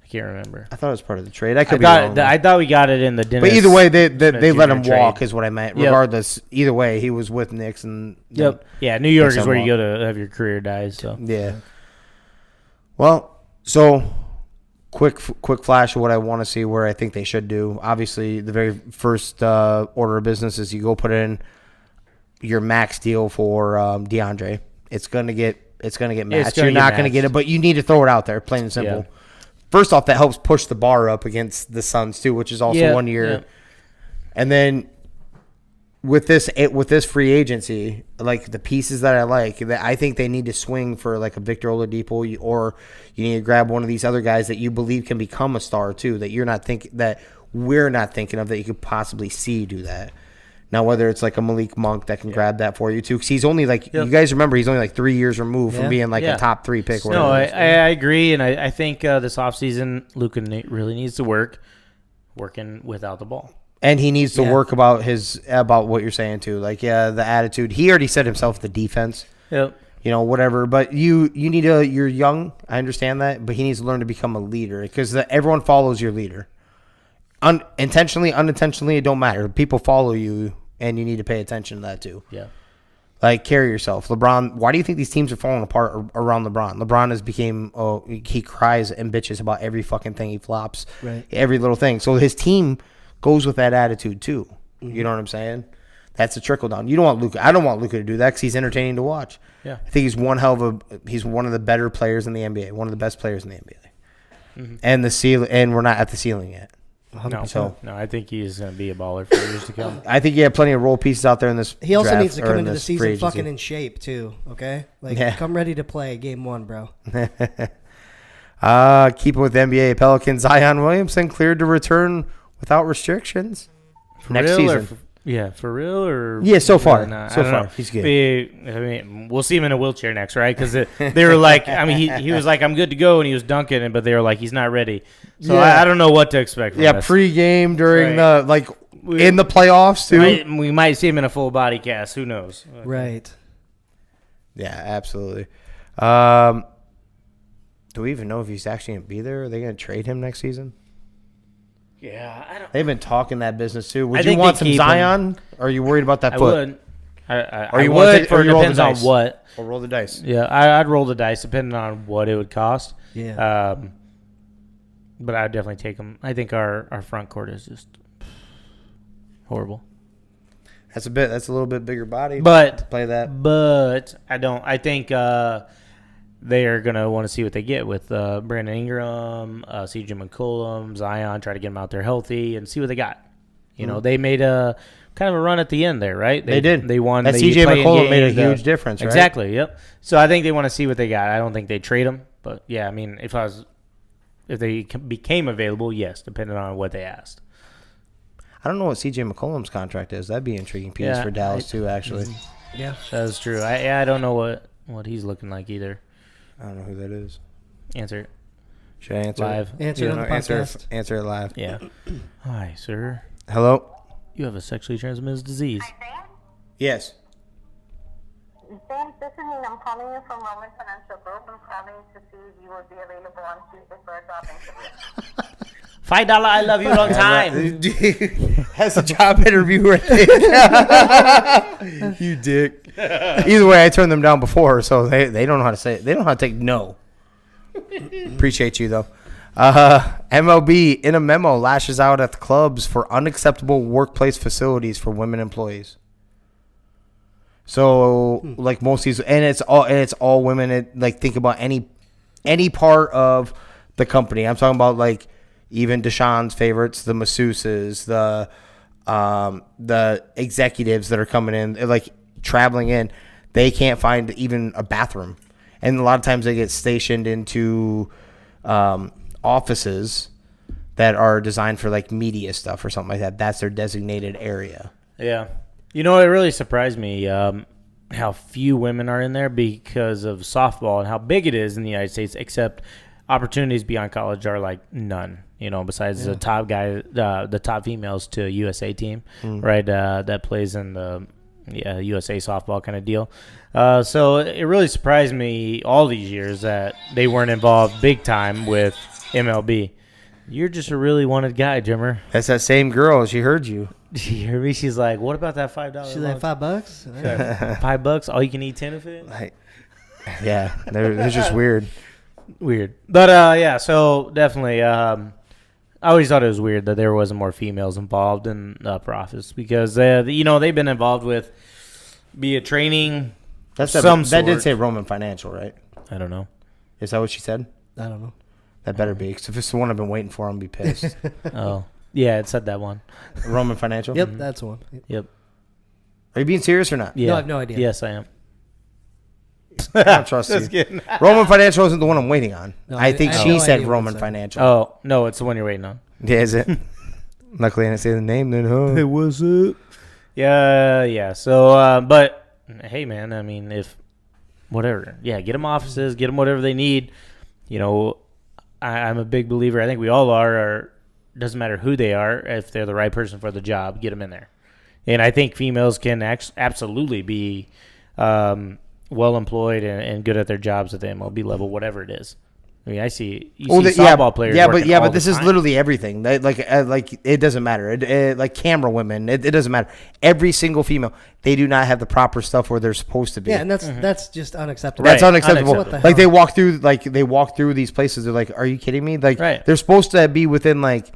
I can't remember. I thought it was part of the trade. I could be wrong. I thought we got it in the Dennis. But either way, they let him Junior walk, trade. is what I meant. Yep. Regardless, either way, he was with Knicks and Yep. Yeah, New York Makes is where him you go to have your career die. So Yeah. Well, so quick flash of what I want to see where I think they should do. Obviously, the very first order of business is you go put in your max deal for DeAndre. It's gonna get matched. You're not gonna get it, but you need to throw it out there, plain and simple. Yeah. First off, that helps push the bar up against the Suns too, which is also 1 year. Yeah. And then with this free agency, like the pieces that I like, that I think they need to swing for like a Victor Oladipo, or you need to grab one of these other guys that you believe can become a star too. That we're not thinking of that you could possibly see do that. Now, whether it's like a Malik Monk that can grab that for you too, because he's only like you guys remember he's only like 3 years removed from being like a top 3 pick. Or No, whatever. I agree, and I think this offseason, Luka really needs to working without the ball. And he needs to work about what you're saying too. Like, the attitude. He already said himself the defense. Yep. Whatever. But you're young. I understand that. But he needs to learn to become a leader because everyone follows your leader. Intentionally, unintentionally, it don't matter. People follow you, and you need to pay attention to that too. Yeah. Like, carry yourself. LeBron, why do you think these teams are falling apart around LeBron? LeBron has became, he cries and bitches about every fucking thing he flops. Right. Every little thing. So his team goes with that attitude too. You know what I'm saying? That's a trickle down. You don't want Luka. I don't want Luka to do that because he's entertaining to watch. Yeah. I think he's one of the better players in the NBA, one of the best players in the NBA. And we're not at the ceiling yet. No, I think he's going to be a baller for years to come. I think you have plenty of role pieces out there in this. He also draft, needs to or come in into the this free season agency. fucking in shape too. Okay, come ready to play game 1, bro. Keep it with the NBA. Pelicans. Zion Williamson cleared to return without restrictions next season. For real or So far, I so don't far know. he's good. We'll see him in a wheelchair next, right? Because they were like, he was like, I'm good to go, and he was dunking it, but they were like, he's not ready. So I don't know what to expect. From this. Pre-game during Right. in the playoffs too. We might see him in a full body cast. Who knows? Right. Yeah, absolutely. Do we even know if he's actually gonna be there? Are they gonna trade him next season? Yeah, I don't. They've been talking that business too. I Would you think want they some keep Zion? Or are you worried about that I foot? would. I Or you would. want to take, For or you roll the depends on dice? what. Or roll the dice. Yeah, I'd roll the dice depending on what it would cost. Yeah. But I'd definitely take him. I think our front court is just horrible. That's a little bit bigger body. But to play that. But I don't. I think they are gonna want to see what they get with Brandon Ingram, C.J. McCollum, Zion. Try to get them out there healthy and see what they got. You know, they made a kind of a run at the end there, right? They did. They won. That the C.J. play-in McCollum made a game, huge difference, right? Exactly. Yep. So I think they want to see what they got. I don't think they trade him, but yeah, I mean, if I was If they became available, yes, depending on what they asked. I don't know what CJ McCollum's contract is. That'd be an intriguing piece for Dallas too. Actually, Yeah, that's true. I don't know what he's looking like either. I don't know who that is. Answer it. Should I answer Live. it? Answer it on the podcast. Answer it live. Yeah. Hi, sir. Hello. You have a sexually transmitted disease. Yes. James, this is Nina. I'm calling you from Roman Financial Group. I'm calling to see if you would be available on Tuesday for a job interview. $5 I love you long time. That's a job interview right there. You dick. Either way, I turned them down before, so they don't know how to say it. They don't know how to take no. Appreciate you, though. MLB, in a memo, lashes out at the clubs for unacceptable workplace facilities for women employees. So, like most of these, and it's all women. Like, think about any part of the company. I'm talking about like even Deshaun's favorites, the masseuses, the executives that are coming in, like traveling in. They can't find even a bathroom, and a lot of times they get stationed into offices that are designed for like media stuff or something like that. That's their designated area. Yeah. You know, it really surprised me how few women are in there because of softball and how big it is in the United States, except opportunities beyond college are like none, you know, besides the top guy, the top females to a USA team, right, that plays in the USA softball kind of deal. So it really surprised me all these years that they weren't involved big time with MLB. You're just a really wanted guy, Jimmer. That's that same girl. She heard you. You hear me? She's like, what about that $5? she's like $5. $5, all you can eat 10 of it? Yeah, they're just weird. Weird. But, yeah, so definitely, I always thought it was weird that there wasn't more females involved in the upper office because, you know, they've been involved with be it training, That did say Roman Financial, right? I don't know. Is that what she said? I don't know. That better be. Because if it's the one I've been waiting for, I'm going to be pissed. Oh, yeah, it said that one. Roman Financial? Yep, that's one. Yep. Are you being serious or not? Yeah. No, I have no idea. Yes, I am. I don't trust you. kidding. Roman Financial isn't the one I'm waiting on. No, I think I have she no said idea what Roman it said. Financial. Oh, no, it's the one you're waiting on. Yeah, is it? Luckily, I didn't say the name then, huh? was it? Yeah. So, but, hey, man, I mean, if whatever. Yeah, get them offices, get them whatever they need. You know, I'm a big believer. I think we all are. Doesn't matter who they are. If they're the right person for the job, get them in there. And I think females can absolutely be well employed and good at their jobs at the MLB level, whatever it is. I mean, see softball players. But this is literally everything. Like it doesn't matter. Like camera women, it doesn't matter. Every single female, they do not have the proper stuff where they're supposed to be. Yeah, and that's just unacceptable. That's Right. unacceptable. Unacceptable. Like they walk through these places. They're like, "Are you kidding me?" Like Right. they're supposed to be within like,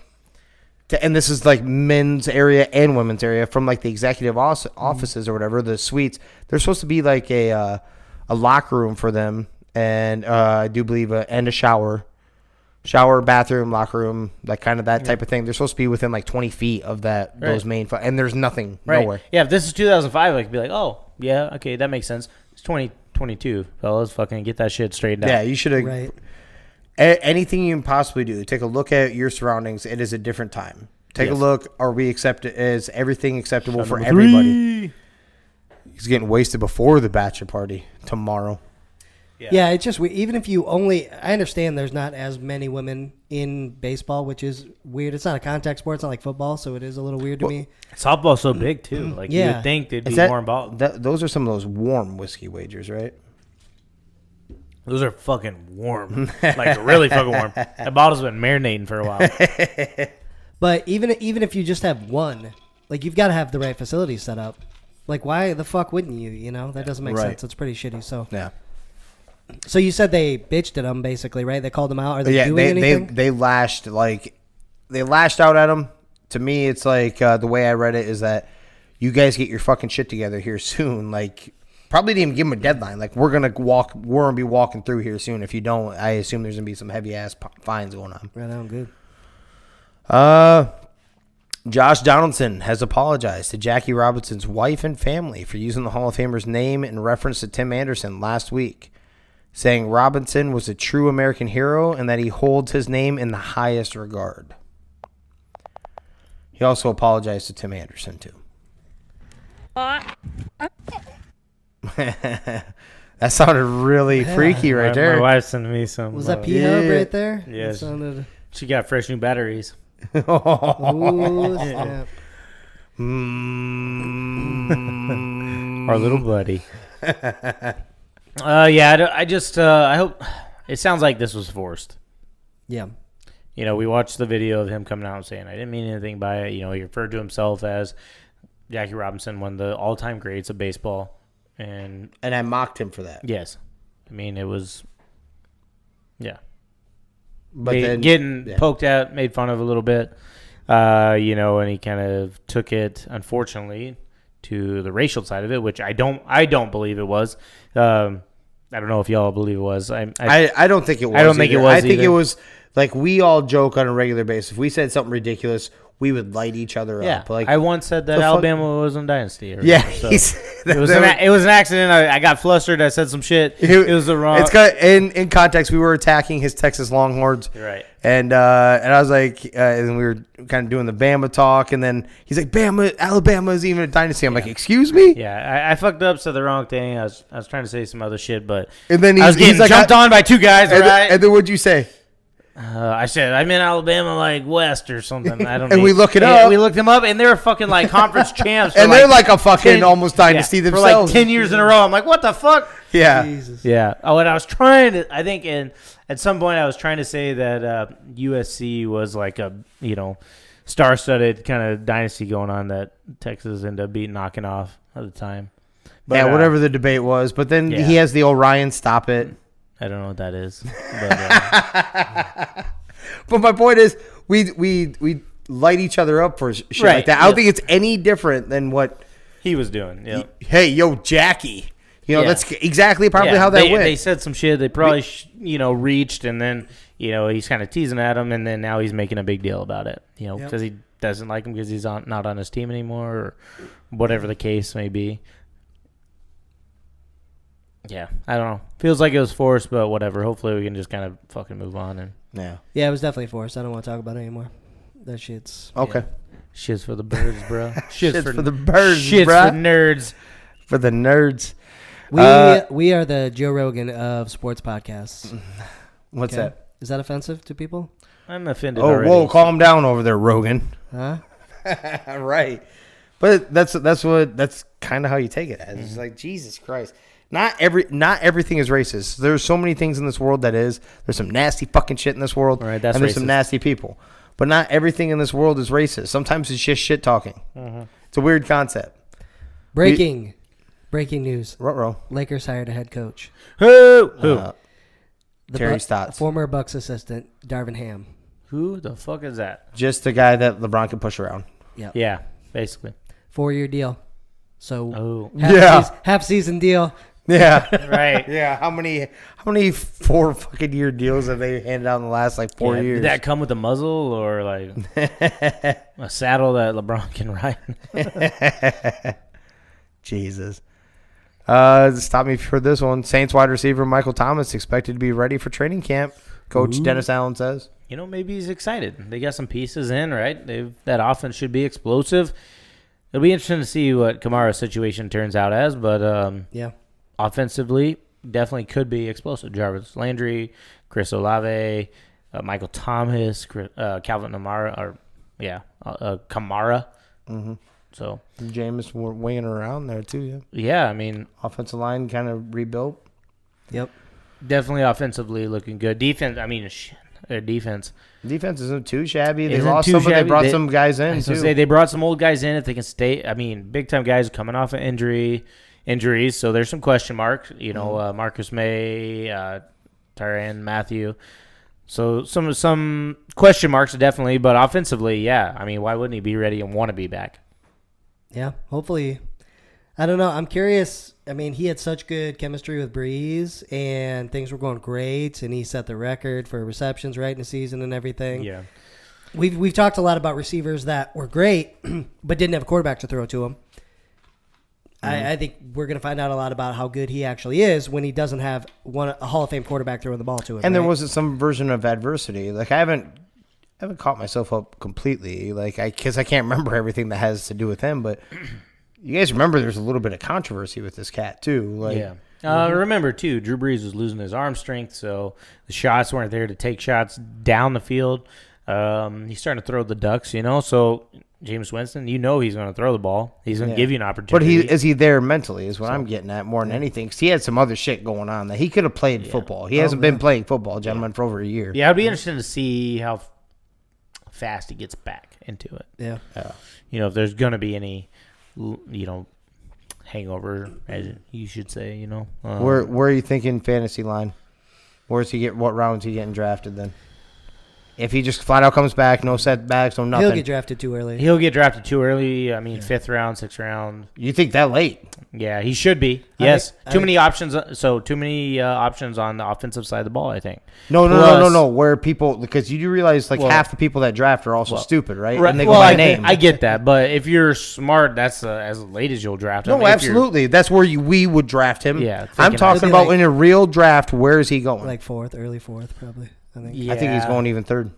and this is like men's area and women's area from like the executive offices or whatever, the suites. They're supposed to be like a locker room for them. And I do believe and a shower, bathroom, locker room, like kind of that type of thing. They're supposed to be within like 20 feet of those main, and there's nothing nowhere. Yeah, if this is 2005, I could be like, oh, yeah, okay, that makes sense. It's 2022, fellas. Fucking get that shit straightened out. Yeah, you should have. Right. Anything you can possibly do, take a look at your surroundings. It is a different time. Take a look. Are we accepted? Is everything acceptable for everybody? He's getting wasted before the bachelor party tomorrow. Yeah, it's just even if you only. I understand there's not as many women in baseball, which is weird. It's not a contact sport. It's not like football, so it is a little weird to me. Softball's so big, too. Like, you would think they'd be more involved. Those are some of those warm whiskey wagers, right? Those are fucking warm. Like, really fucking warm. That bottle's been marinating for a while. But even if you just have one, like you've got to have the right facilities set up. Like, why the fuck wouldn't you? You know, that doesn't make sense. It's pretty shitty. So Yeah. So you said they bitched at them, basically, right? They called them out. Are they doing anything? They lashed out at him. To me, it's like the way I read it is that you guys get your fucking shit together here soon. Like, probably didn't even give them a deadline. Like, we're gonna be walking through here soon. If you don't, I assume there's gonna be some heavy ass fines going on. Right on, good. Josh Donaldson has apologized to Jackie Robinson's wife and family for using the Hall of Famer's name in reference to Tim Anderson last week. saying Robinson was a true American hero and that he holds his name in the highest regard. He also apologized to Tim Anderson, too. That sounded really freaky right there. My wife sent me some. Was that P-Hub right there? Yes. It sounded... She got fresh new batteries. Ooh, snap. Our little buddy. I hope it sounds like this was forced. Yeah. You know, we watched the video of him coming out and saying, I didn't mean anything by it. You know, he referred to himself as Jackie Robinson, one of the all-time greats of baseball. And I mocked him for that. yes. I mean, it was, yeah. But then getting poked at, made fun of a little bit, you know, and he kind of took it, unfortunately, to the racial side of it, which I don't believe it was. I don't know if y'all believe it was. I don't think it was. I don't think it was I think either. it was like we all joke on a regular basis. If we said something ridiculous, we would light each other yeah. up. Like I once said that Alabama was in Dynasty. Or yeah, whatever, so. It was an accident. I got flustered. I said some shit. It was the wrong. It's got in context. We were attacking his Texas Longhorns. You're right. And I was like, and we were kind of doing the Bama talk, and then he's like, Alabama is even a dynasty. I'm like, excuse me? Yeah, I fucked up, said the wrong thing. I was trying to say some other shit, but And then I was getting jumped on by two guys. Right? And then what'd you say? I said I'm in Alabama, like West or something. I don't know. And we look it up. We looked them up, and they're fucking like conference champs. And they're like a fucking almost dynasty for themselves. like 10 years in a row. I'm like, what the fuck? Yeah. Jesus. Yeah. Oh, and I was trying to. I think at some point I was trying to say that USC was like a star-studded kind of dynasty going on that Texas ended up knocking off at the time. But, yeah, whatever the debate was. But then he has the Orion stop it. I don't know what that is. But, But my point is, we light each other up for shit like that. I don't think it's any different than what he was doing. Yeah. Hey, yo, Jackie. That's exactly probably how that went. They said some shit. They probably reached, and then he's kind of teasing at him, and then now he's making a big deal about it. Because he doesn't like him because he's not on his team anymore, or whatever the case may be. Yeah, I don't know. Feels like it was forced, but whatever. Hopefully we can just kind of fucking move on. And Yeah, it was definitely forced. I don't want to talk about it anymore. That shit's... Okay. Shit's for the birds, bro. Shit's for the birds, Shit's bro. for nerds. For the nerds. We are the Joe Rogan of sports podcasts. What's that? Is that offensive to people? I'm offended Oh, already. whoa, calm down over there, Rogan. Huh? Right. But that's kind of how you take it as. It's like, Jesus Christ. Not everything is racist. There's so many things in this world that is. There's some nasty fucking shit in this world. Right, that's and there's racist. some nasty people. But not everything in this world is racist. Sometimes it's just shit talking. Mm-hmm. It's a weird concept. Breaking news. Ruh-roh. Lakers hired a head coach. Who? Terry Stotts. Former Bucks assistant, Darvin Ham. Who the fuck is that? Just the guy that LeBron can push around. Yep. Yeah, basically. 4-year deal. So half season deal. Yeah. Right. Yeah. How many 4 fucking year deals have they handed out in the last 4 years? Did that come with a muzzle or like a saddle that LeBron can ride? Jesus. Stop me for this one. Saints wide receiver Michael Thomas expected to be ready for training camp. Coach Dennis Allen says. Maybe he's excited. They got some pieces in, right? That offense should be explosive. It'll be interesting to see what Kamara's situation turns out as, but offensively, definitely could be explosive. Jarvis Landry, Chris Olave, Michael Thomas, Calvin Kamara, Kamara. Mm-hmm. So Jameis winging around there too. Yeah, I mean, offensive line kind of rebuilt. Yep, definitely offensively looking good. Defense, I mean, their defense isn't too shabby. They lost some, but they brought some guys in too. They brought some old guys in if they can stay. I mean, big time guys coming off of injuries. So there's some question marks. Marcus May, Tyrann Mathieu. So some question marks definitely, but offensively, yeah. I mean, why wouldn't he be ready and want to be back? Yeah, hopefully. I don't know. I'm curious. I mean, he had such good chemistry with Breeze, and things were going great, and he set the record for receptions right in the season and everything. Yeah. We've talked a lot about receivers that were great, but didn't have a quarterback to throw to them. I think we're going to find out a lot about how good he actually is when he doesn't have a Hall of Fame quarterback throwing the ball to him. And there right? wasn't some version of adversity. Like I haven't caught myself up completely. Like because I can't remember everything that has to do with him. But you guys remember there's a little bit of controversy with this cat too. Like, Yeah. Remember, too, Drew Brees was losing his arm strength, so the shots weren't there to take shots down the field. He's starting to throw the ducks, so Jameis Winston, he's going to throw the ball. He's going to give you an opportunity. But is he there mentally is what I'm getting at more than anything. Because he had some other shit going on that he could have played football. He hasn't been playing football, gentlemen, for over a year. Yeah, I'd be interested to see how fast he gets back into it. Yeah. If there's going to be any, hangover, as you should say, Where are you thinking fantasy line? What rounds he getting drafted then? If he just flat out comes back, no setbacks, no nothing. He'll get drafted too early. He'll get drafted too early. I mean, 5th round, 6th round. You think that late? Yeah, he should be. Yes. Too many options. So too many options on the offensive side of the ball, I think. No. Where people, because you do realize half the people that draft are also stupid, right? And they go by name. I get that, but if you're smart, that's as late as you'll draft him. No, absolutely. That's where we would draft him. Yeah, I'm talking about in a real draft. Where is he going? Like 4th, early 4th, probably. I think. I think he's going even 3rd.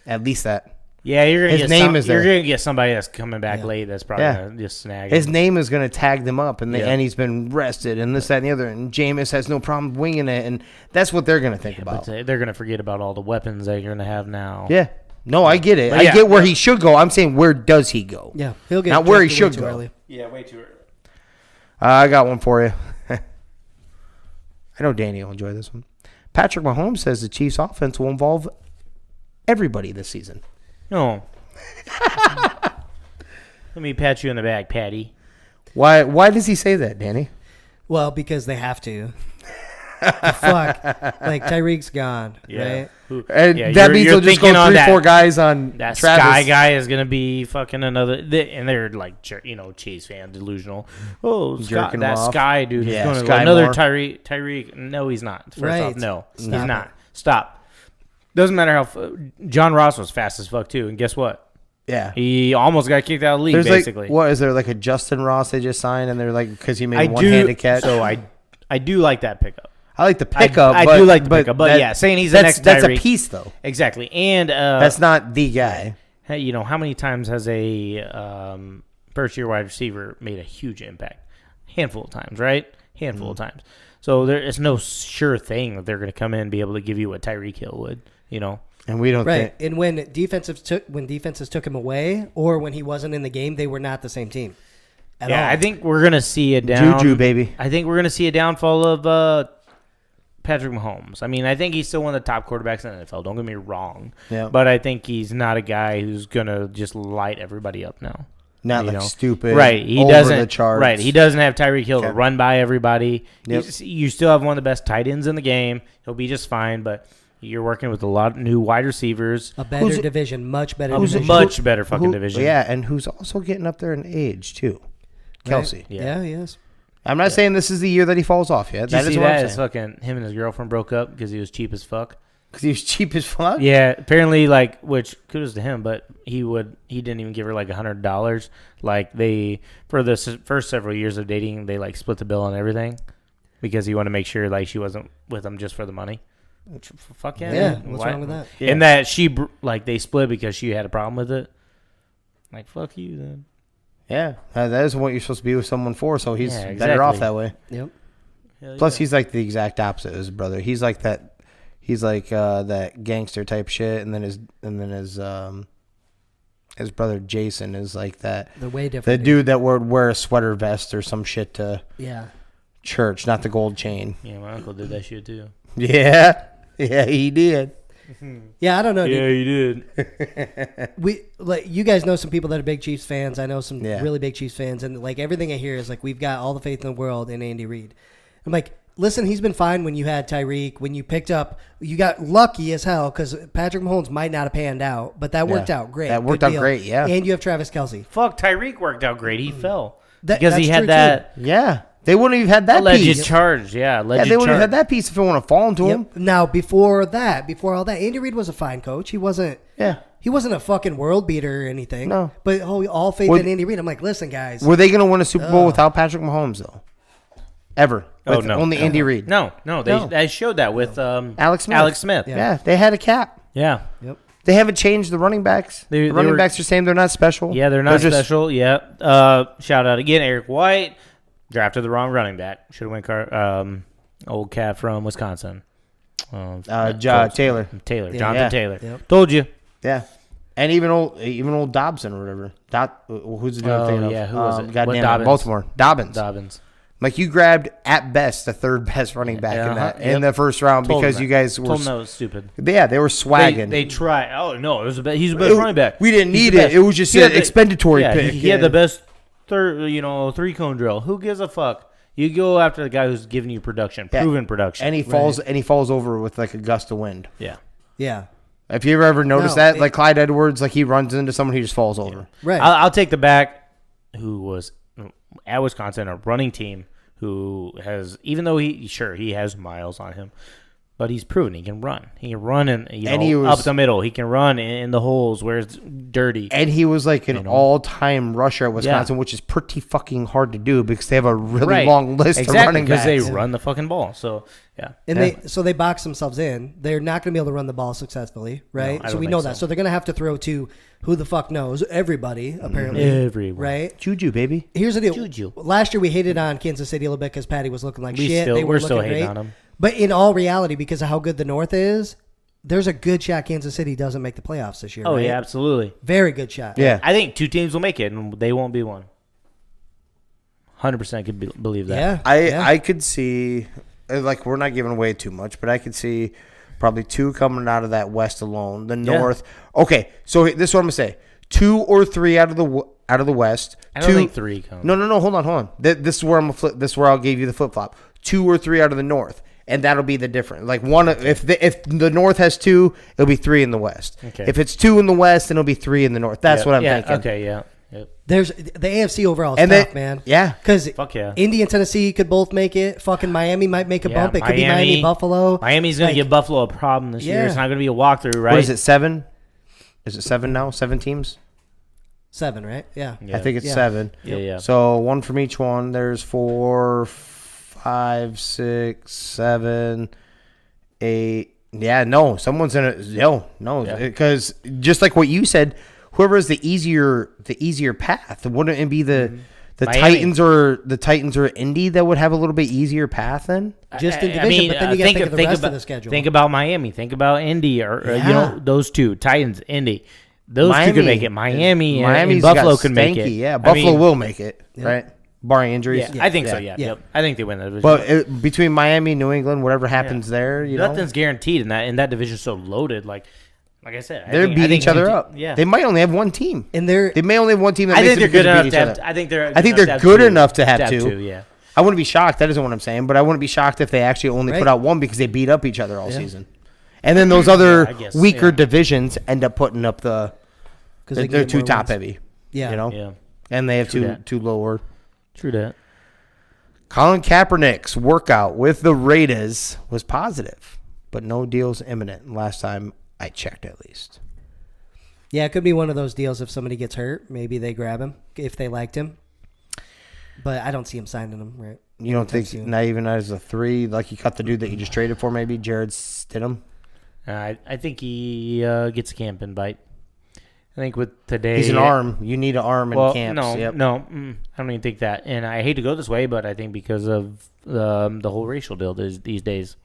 At least that. Yeah, you're gonna you're gonna get somebody that's coming back late. That's probably gonna just snag his him. name is gonna tag them up, and he's been rested, and this, that, and the other. And Jameis has no problem winging it, and that's what they're gonna think about. But they're gonna forget about all the weapons that you're gonna have now. Yeah. No, I get it. I get where he should go. I'm saying where does he go? Yeah, he'll get not where he should go. Early. Yeah, way too early. I got one for you. I know Danny will enjoy this one. Patrick Mahomes says the Chiefs' offense will involve everybody this season. No. Let me pat you on the back, Patty. Why does he say that, Danny? Well, because they have to. Fuck. Like, Tyreek's gone, right? And that means they'll just go 3-4 guys on that Travis. Sky guy is going to be fucking another. And they're like, Chiefs fan, delusional. Oh, Scott, that off. Sky dude is going to go. Another Tyreek. No, he's not. First off, no. He's not. Stop. Doesn't matter how John Ross was fast as fuck too, and guess what? Yeah, he almost got kicked out of the league. There's basically, what is there like a Justin Ross they just signed, and they're like because he made one-handed catch. So I do like that pickup. I like the pickup. I do like the pickup, but yeah, saying he's the next Tyreek. That's a piece though. Exactly, and that's not the guy. Hey, how many times has a first-year wide receiver made a huge impact? Handful of times, right? Handful of times. So there is no sure thing that they're going to come in and be able to give you what Tyreek Hill would. And we don't think. And when defenses took him away, or when he wasn't in the game, they were not the same team. At all. I think we're gonna see a down. Juju, baby. I think we're gonna see a downfall of Patrick Mahomes. I mean, I think he's still one of the top quarterbacks in the NFL. Don't get me wrong. Yeah. But I think he's not a guy who's gonna just light everybody up now. Not like stupid. Right. He over doesn't. The charts. Right. He doesn't have Tyreek Hill to run by everybody. Yep. You still have one of the best tight ends in the game. He'll be just fine, but. You're working with a lot of new wide receivers. A better division, much better division. Much better fucking division. Yeah, and who's also getting up there in age, too. Kelsey. Right. Yeah, he is. I'm not saying this is the year that he falls off yet. Did you see that? His fucking, him and his girlfriend broke up because he was cheap as fuck. Because he was cheap as fuck? Yeah, apparently, which kudos to him, but he didn't even give her $100. For the first several years of dating, they split the bill on everything because he wanted to make sure she wasn't with him just for the money. Fuck yeah. Yeah, what's wrong with that? Yeah. And that they split because she had a problem with it. Fuck you then. Yeah, that isn't what you're supposed to be with someone for, so he's better off that way. Yep. Plus, he's the exact opposite of his brother. He's like that. He's that gangster type shit, and then his brother Jason is like that. They're way different. The dude that would wear a sweater vest or some shit to church, not the gold chain. Yeah, my uncle did that shit too. Yeah. Yeah, he did. Yeah, I don't know. Yeah, he did. You guys know some people that are big Chiefs fans. I know some really big Chiefs fans, and everything I hear is we've got all the faith in the world in Andy Reid. I'm like, listen, he's been fine when you had Tyreek. When you picked up, you got lucky as hell because Patrick Mahomes might not have panned out, but that worked out great. That worked out great, yeah. And you have Travis Kelce. Fuck, Tyreek worked out great. He fell because he had that. Too. Yeah. They wouldn't have had that alleged piece. Charge, yeah. They wouldn't have had that piece if it wouldn't have fallen to him. Now, before all that, Andy Reid was a fine coach. He wasn't. Yeah. He wasn't a fucking world beater or anything. No. But all faith in Andy Reid. I'm like, listen, guys. Were they going to win a Super Bowl without Patrick Mahomes, though? Ever? Oh, With no. Only Andy Reid? No. They showed that with Alex Smith. Alex Smith. Yeah, they had a cap. Yeah. Yep. They haven't changed the running backs. They The running were- backs are saying they're not special. Yeah, they're not just- special. Yeah. Shout out again, Eric White. Drafted the wrong running back. Should have went old cat from Wisconsin. Taylor. Jonathan Yeah. Taylor. Yep. Told you. Yeah. And even old Dobson or whatever. Who's the dude I'm thinking of? yeah, who was it? Goddamn, What Dobbins? Baltimore. Dobbins. Like you grabbed at best the third best running back in the first round Told because him you that. guys were. Told him that was stupid. Yeah, they were swagging. They try. Oh no, it was he's the best running back. We didn't He's need the it. best. It was just He an had the- expendatory yeah, pick. He had the best three cone drill. Who gives a fuck? You go after the guy who's giving you production, proven production. And he falls over with like a gust of wind. Yeah. Yeah. If you ever noticed No, that, like Clyde Edwards, like he runs into someone, he just falls over. Right. I'll take the back who was at Wisconsin, a running team who has, even though he has miles on him, but he's proven he can run. He can run up the middle. He can run in the holes where it's dirty. And he was like an all-time rusher at Wisconsin, Yeah. which is pretty fucking hard to do because they have a really Right. long list of running because backs. they run the fucking ball. So yeah, And they box themselves in. They're not going to be able to run the ball successfully, right? I So don't we know think that. so. So they're going to have to throw to who the fuck knows, everybody apparently, Everyone. right? Juju, baby. Here's the deal. Juju. Last year we hated on Kansas City a little bit because Patty was looking like shit. They were we're still looking hating great. on him. But in all reality, because of how good the North is, there's a good shot Kansas City doesn't make the playoffs this year. Oh right? yeah, absolutely. Very good shot. Yeah. I think two teams will make it, and they won't be one. 100% could believe that. Yeah. I could see, like, we're not giving away too much, but I could see probably two coming out of that West alone. The North. Okay, so this is what I'm gonna say: 2 or 3 out of the West. I don't think 3 come. No. Hold on. This is where I'm gonna flip. This is where I'll give you the flip flop. 2 or 3 out of the North, and that'll be the difference. Like one, if the North has 2, it'll be 3 in the West. Okay. If it's 2 in the West, then it'll be 3 in the North. That's what I'm thinking. Okay, yeah. Yep. There's the AFC overall is And tough, they- man. yeah. Because Fuck yeah. Indy and Tennessee could both make it. Fucking Miami might make a Yeah, bump. It could be Miami, Buffalo. Miami's going Like, to give Buffalo a problem this year. Yeah. It's not going to be a walkthrough, right? What is it? 7? Is it 7 now? 7 teams? 7, right? Yeah. Yeah. I think it's Yeah. 7. Yeah. So 1 from each one. There's 4, 5, 6, 7, 8. Yeah, no. Someone's in it. No. Yeah. Because just like what you said, whoever has the easier path, wouldn't it be the Miami. Titans or Indy that would have a little bit easier path then? Just in division, but then you got to think of the rest of the schedule. Think about Miami. Think about Indy, or Yeah. those two Titans, Indy. Those two could make it. Miami and Miami's Buffalo got could make it. stanky, Yeah, I Buffalo mean, will make it, right? Barring injuries. Yeah, I think so. Yeah. Yeah. Yep. I think they win that division. But between Miami, New England, whatever happens there, you know, nothing's guaranteed in that division's so loaded. Like I said, they're beating each other up. Yeah, They might only have one team. And they're They may only have one team that I makes think it they're because good they enough beat to each have. other. I think they're good enough to have two. Yeah. I wouldn't be shocked. That isn't what I'm saying, but I wouldn't be shocked if they actually only Right. put out one because they beat up each other all season. And then those other I guess, weaker yeah. divisions end up putting up they're they get too more top wins. heavy. Yeah. You know? Yeah. And they have True that. two lower. True that. Colin Kaepernick's workout with the Raiders was positive, but no deals imminent last time I checked at least. Yeah, it could be one of those deals if somebody gets hurt. Maybe they grab him if they liked him. But I don't see him signing him, right? You don't think, soon. not even as a 3, like you cut the dude that you just traded for maybe, Jared Stidham? I think he gets a camp invite. I think with today, He's an arm. You need an arm in Well, camps. no, Yep. no, I don't even think that. And I hate to go this way, but I think because of the whole racial deal these days,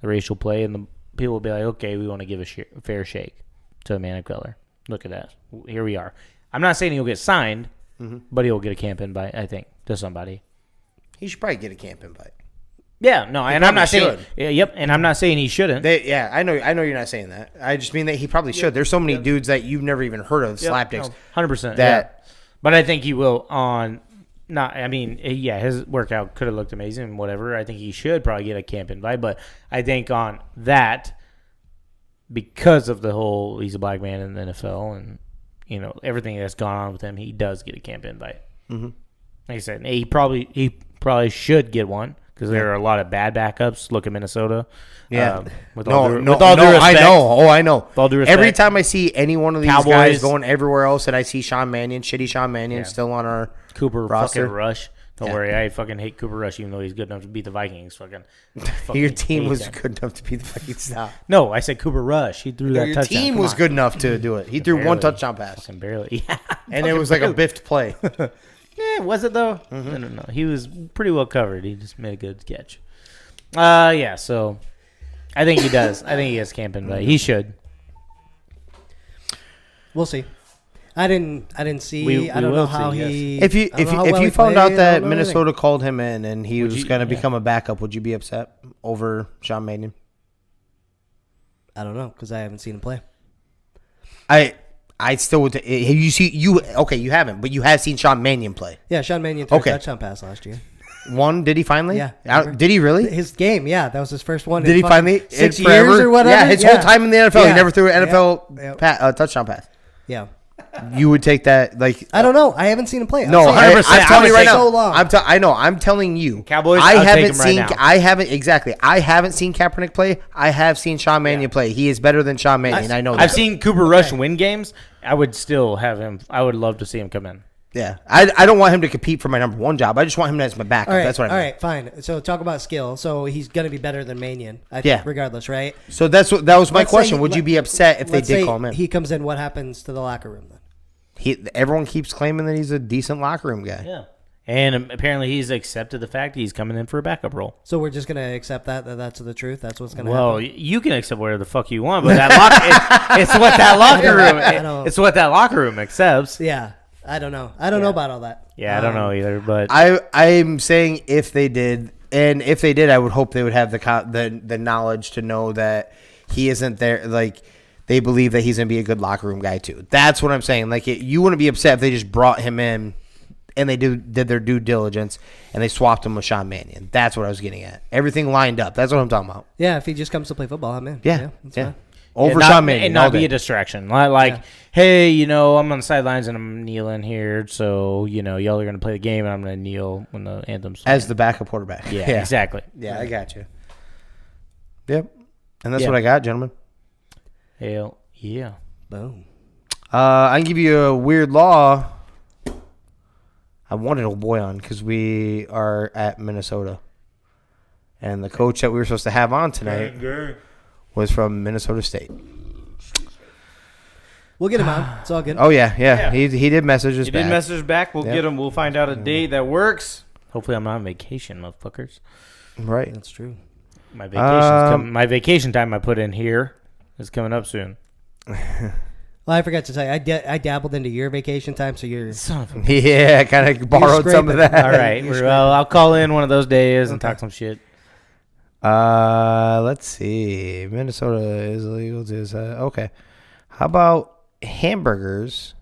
the racial play, and the people will be like, okay, we want to give a fair shake to a man of color. Look at that. Here we are. I'm not saying he'll get signed, but he'll get a camp invite, I think, to somebody. He should probably get a camp invite. Yeah, no, and I'm not saying, should. yep, and I'm not saying he shouldn't. I know you're not saying that. I just mean that he probably should. There's so many dudes that you've never even heard of, slapdicks. 100%. That- But I think he will on. Not, I mean, yeah, his workout could have looked amazing and whatever. I think he should probably get a camp invite, but I think on that, because of the whole he's a black man in the NFL and everything that's gone on with him, he does get a camp invite. Mm-hmm. Like I said, he probably should get one. because there are a lot of bad backups. Look at Minnesota. Yeah. With all due respect. I know. Oh, I know. With all due respect. Every time I see any one of these Cowboys. guys going everywhere else, and I see Sean Mannion, shitty Sean Mannion, still on our Cooper roster. fucking Rush. Don't worry, I fucking hate Cooper Rush, even though he's good enough to beat the Vikings. Fucking Your team hate was him. good enough to beat the Vikings. Stop. No, I said Cooper Rush. He threw that Your touchdown. team Come was on. good enough to do it. He threw one Barely. touchdown pass, Fucking barely. Yeah. and it was like a biffed play. Yeah, was it though? I don't know. He was pretty well covered. He just made a good catch. Yeah. So I think he does. I think he has camp invite. He should. We'll see. I didn't see. We I don't know will how see, yes. he. If you I don't know how well if you he found played, out I don't that know Minnesota called him in and he was you- going to yeah. become a backup, would you be upset over Sean Mannion? I don't know because I haven't seen him play. I still would. You haven't, but you have seen Sean Mannion play. Yeah, Sean Mannion threw Okay. a touchdown pass last year. One, did he finally? Yeah. Did he really? His game, yeah, that was his first one. Did in he fucking finally? 6 in years forever? or whatever? Yeah, his whole time in the NFL, Yeah. he never threw an NFL Yep. touchdown pass. Yeah. You would take that, like I don't know. I haven't seen him play. no. I'm saying- 100%. I'm telling you right So now. long. I know. I'm telling you. Cowboys, I I'll take haven't him right seen. now. I haven't exactly. I haven't seen Kaepernick play. I have seen Sean Mannion play. He is better than Sean Mannion. I know that. I've seen Cooper Rush win games. I would still have him. I would love to see him come in. Yeah, I don't want him to compete for my number one job. I just want him as my backup. All right, That's what I mean. all right, fine. So talk about skill. So he's going to be better than Mannion, I think, Yeah. regardless, right? So that was my Let's say question. he- Would you be upset if they Let's did say call him in? He comes in. What happens to the locker room then? Everyone keeps claiming that he's a decent locker room guy. Yeah. And apparently he's accepted the fact he's coming in for a backup role. So we're just going to accept that that's the truth. That's what's going to Well, happen. you can accept whatever the fuck you want, but that it's what that locker room. It's what that locker room accepts. Yeah, I don't know. I don't know about all that. Yeah, I don't know either, but I'm saying if they did, and if they did, I would hope they would have the knowledge to know that he isn't there. Like they believe that he's gonna be a good locker room guy too. That's what I'm saying. Like you wouldn't be upset if they just brought him in and they did their due diligence and they swapped him with Sean Mannion. That's what I was getting at. Everything lined up. That's what I'm talking about. Yeah, if he just comes to play football, I'm in. Yeah, that's yeah. fine. Over not, Sean Mannion, and not all be day. a distraction. Like, Yeah. hey, I'm on the sidelines and I'm kneeling here, so y'all are gonna play the game and I'm gonna kneel when the anthem's as the backup quarterback. yeah, exactly. Yeah, I got you. Yep, and that's Yeah. what I got, gentlemen. Hell yeah. Boom. I can give you a weird law. I wanted old boy on because we are at Minnesota, and the coach that we were supposed to have on tonight was from Minnesota State. We'll get him on. It's all good. Oh yeah. He did message us You back. did message back. We'll Yep. get him. We'll find out a date that works. Hopefully, I'm not on vacation, motherfuckers. Right. That's true. My vacation's my vacation time I put in here is coming up soon. Well, I forgot to tell you, I dabbled into your vacation time, so you're. Son of a. Yeah, kind of borrowed some of scraping. that. All right. Well, I'll call in one of those days and talk some shit. Let's see. Minnesota is illegal to okay. How about hamburgers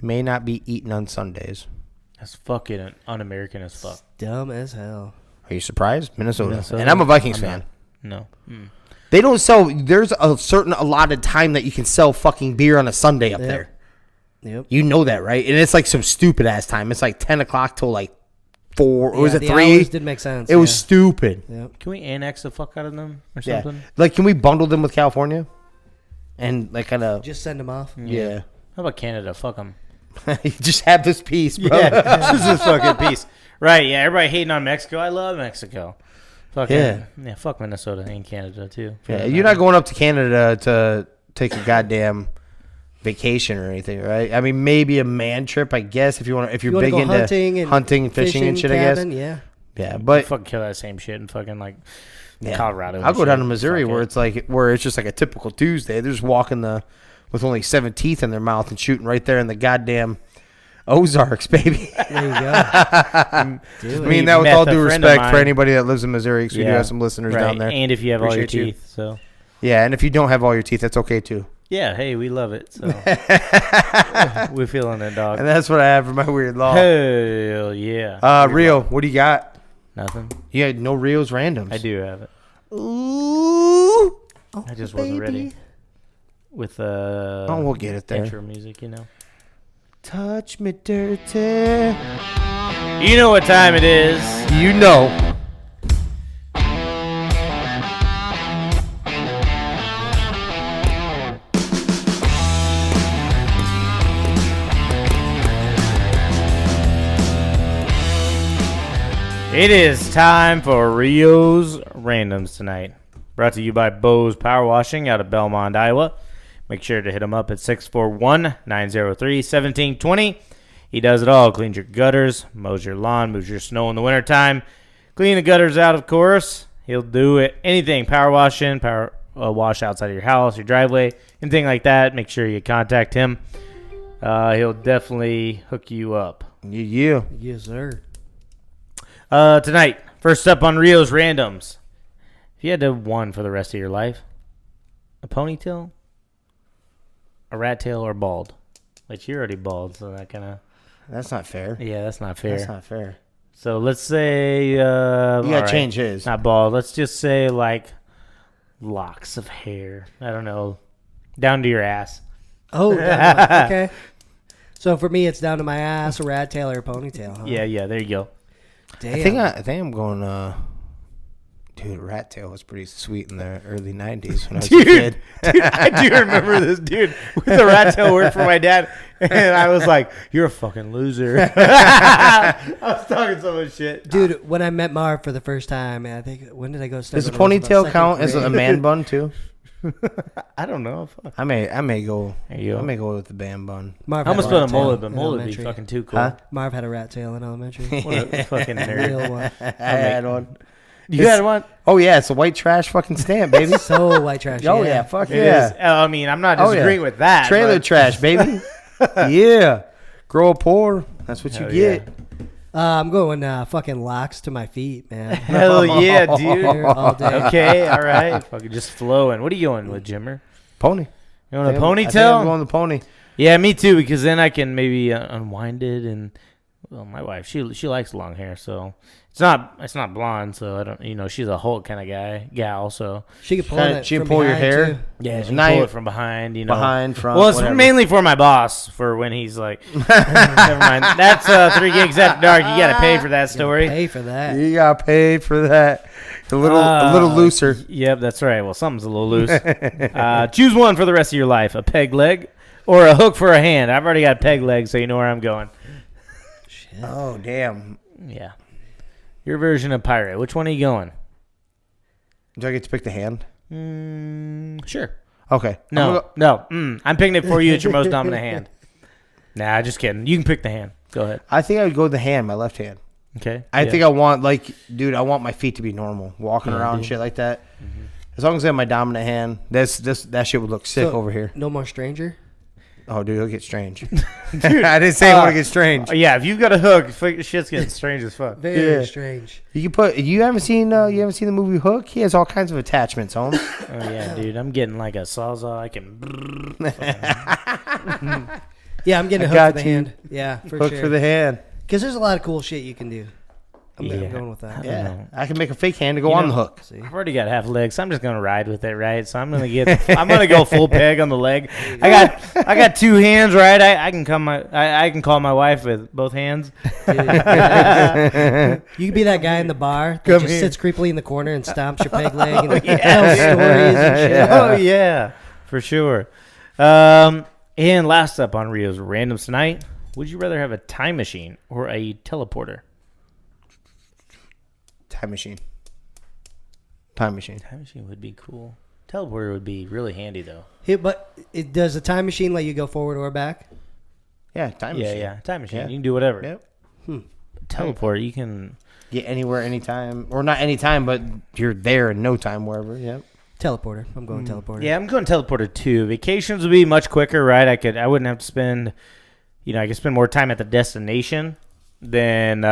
may not be eaten on Sundays? That's fucking un-American as fuck. Dumb as hell. Are you surprised? Minnesota. Minnesota? And I'm a Vikings I'm fan. No. Mm. They don't sell. There's a certain allotted time that you can sell fucking beer on a Sunday up Yep. there. Yep. You know that, right? And it's like some stupid ass time. It's like 10 o'clock till like 4. Or was Yeah, it the 3? hours did make sense. It was stupid. Yep. Can we annex the fuck out of them or Yeah. something? Like, can we bundle them with California? And like kind of, Just send him off. yeah. How about Canada? Fuck them. Just have this piece, bro. Yeah, this is fucking peace. Right, yeah, everybody hating on Mexico. I love Mexico. Fucking, Yeah. fuck Minnesota and Canada, too. Yeah, you're not going up to Canada to take a goddamn vacation or anything, right? I mean, maybe a man trip, I guess, if you want. If you're You wanna big go into hunting, fishing, and shit, cabin, I guess. Yeah. Yeah, but fucking kill that same shit in fucking, like, yeah. Colorado. I'll and go down shit. to Missouri Fuck where it. it's like it's just like a typical Tuesday. They're just walking with only 7 teeth in their mouth and shooting right there in the goddamn Ozarks, baby. There you go. I mean that with met all a due friend of respect for mine. anybody that lives in Missouri, because we do have some listeners right. down there. And if you have all your Appreciate you. teeth, so. Yeah, and if you don't have all your teeth, that's okay too. Yeah, hey, we love it, so. We're feeling it, dog. And that's what I have for my weird law. Hell yeah. Rio, what do you got? Nothing. You had no Rios randoms. I do have it. Ooh. I just wasn't ready. With we'll get it there. intro music, Touch me dirty. You know what time it is. You know. It is time for Rio's Randoms tonight. Brought to you by Bo's Power Washing out of Belmont, Iowa. Make sure to hit him up at 641-903-1720. He does it all. Cleans your gutters, mows your lawn, moves your snow in the wintertime. Clean the gutters out, of course. He'll do it. Anything, power washing, power wash outside of your house, your driveway, anything like that. Make sure you contact him. He'll definitely hook you up. Yeah. Yes, sir. Tonight, first up on Rio's Randoms. If you had to have one for the rest of your life, a ponytail, a rat tail, or bald? Which you're already bald, so that kind of... That's not fair. Yeah, that's not fair. That's not fair. So let's say... You gotta change his. Not bald. Let's just say, like, locks of hair. I don't know. Down to your ass. Oh, okay. So for me, it's down to my ass, a rat tail, or a ponytail. Huh? Yeah, there you go. Damn. I think I'm going. Dude, rat tail was pretty sweet in the early '90s when I was a kid. Dude, I do remember this dude with the rat tail worked for my dad, and I was like, "You're a fucking loser." I was talking so much shit, Dude, when I met Marv for the first time, I think, when did I go start? Does a ponytail count as a man bun too? I don't know. Fuck. I may go. There you go. I may go with the band bun. Marv I almost had a put a rat tail mullet, but in mullet would be elementary. fucking too cool. Huh? Marv had a rat tail in elementary. What a fucking nerd. Real one. I had one. You had one? Oh yeah, it's a white trash fucking stamp, baby. So white trash. Oh yeah, fuck It yeah. is. I mean, I'm not Oh, yeah. disagreeing with that. Trailer but- trash, baby. Yeah. Grow up poor. That's what you Hell get. I'm going fucking locks to my feet, man. Hell yeah, dude. Here all day. Okay, all right. Fucking just flowing. What are you going with, Jimmer? Pony. You want a I think I'm ponytail? going the pony. Yeah, me too. Because then I can maybe unwind it, and well, my wife she likes long hair, so it's not blonde. So I don't, she's a Hulk kind of gal. So She could pull Kinda- it she can from pull your behind, hair? too. yeah, she can Now pull you- it from behind. Behind, front. Well, it's whatever. mainly for my boss for when he's like, never mind. That's 3 gigs after dark. You got to pay for that story. Pay for that. You got paid for that. A little looser. Yep, that's right. Well, something's a little loose. Choose one for the rest of your life: a peg leg or a hook for a hand. I've already got peg leg, so you know where I'm going. Oh damn! Yeah, your version of pirate. Which one are you going? Do I get to pick the hand? Sure. Okay. No. I'm picking it for you. It's your most dominant hand. Nah, just kidding. You can pick the hand. Go ahead. I think I would go with the hand, my left hand. Okay. I think I want I want my feet to be normal, walking around and shit like that. Mm-hmm. As long as I have my dominant hand, that shit would look sick So, over here. No more stranger? Oh, dude, it'll get strange. I didn't say it want to get strange. Yeah, if you've got a hook, shit's getting strange as fuck. Very Yeah. strange. You haven't seen the movie Hook? He has all kinds of attachments, Holmes. Oh yeah, dude. I'm getting like a sawzall. I can. Yeah, I'm getting a I hook got for the you. hand. Yeah, for Hook sure. for the hand. Because there's a lot of cool shit you can do. I'm Yeah. going with that. Yeah, know. I can make a fake hand to go You on know- the hook. See? I've already got half legs, so I'm just gonna ride with it, right? So I'm gonna go full peg on the leg. I got 2 hands, right? I can call my wife with both hands. You could be that guy in the bar that Come just here. sits creepily in the corner and stomps your peg leg and tells stories and shit. Oh yeah, for sure. And last up on Rio's Randoms tonight, would you rather have a time machine or a teleporter? Time machine. Time machine. Time machine would be cool. Teleporter would be really handy though. But does a time machine let you go forward or back? Yeah, time machine. Yeah, time machine. Yeah. You can do whatever. Yep. Teleport, you can. Get anywhere, anytime, or not anytime, but you're there in no time, wherever. Yep. Teleporter. I'm going teleporter. Yeah, I'm going teleporter too. Vacations would be much quicker, right? I wouldn't have to spend, I could spend more time at the destination than,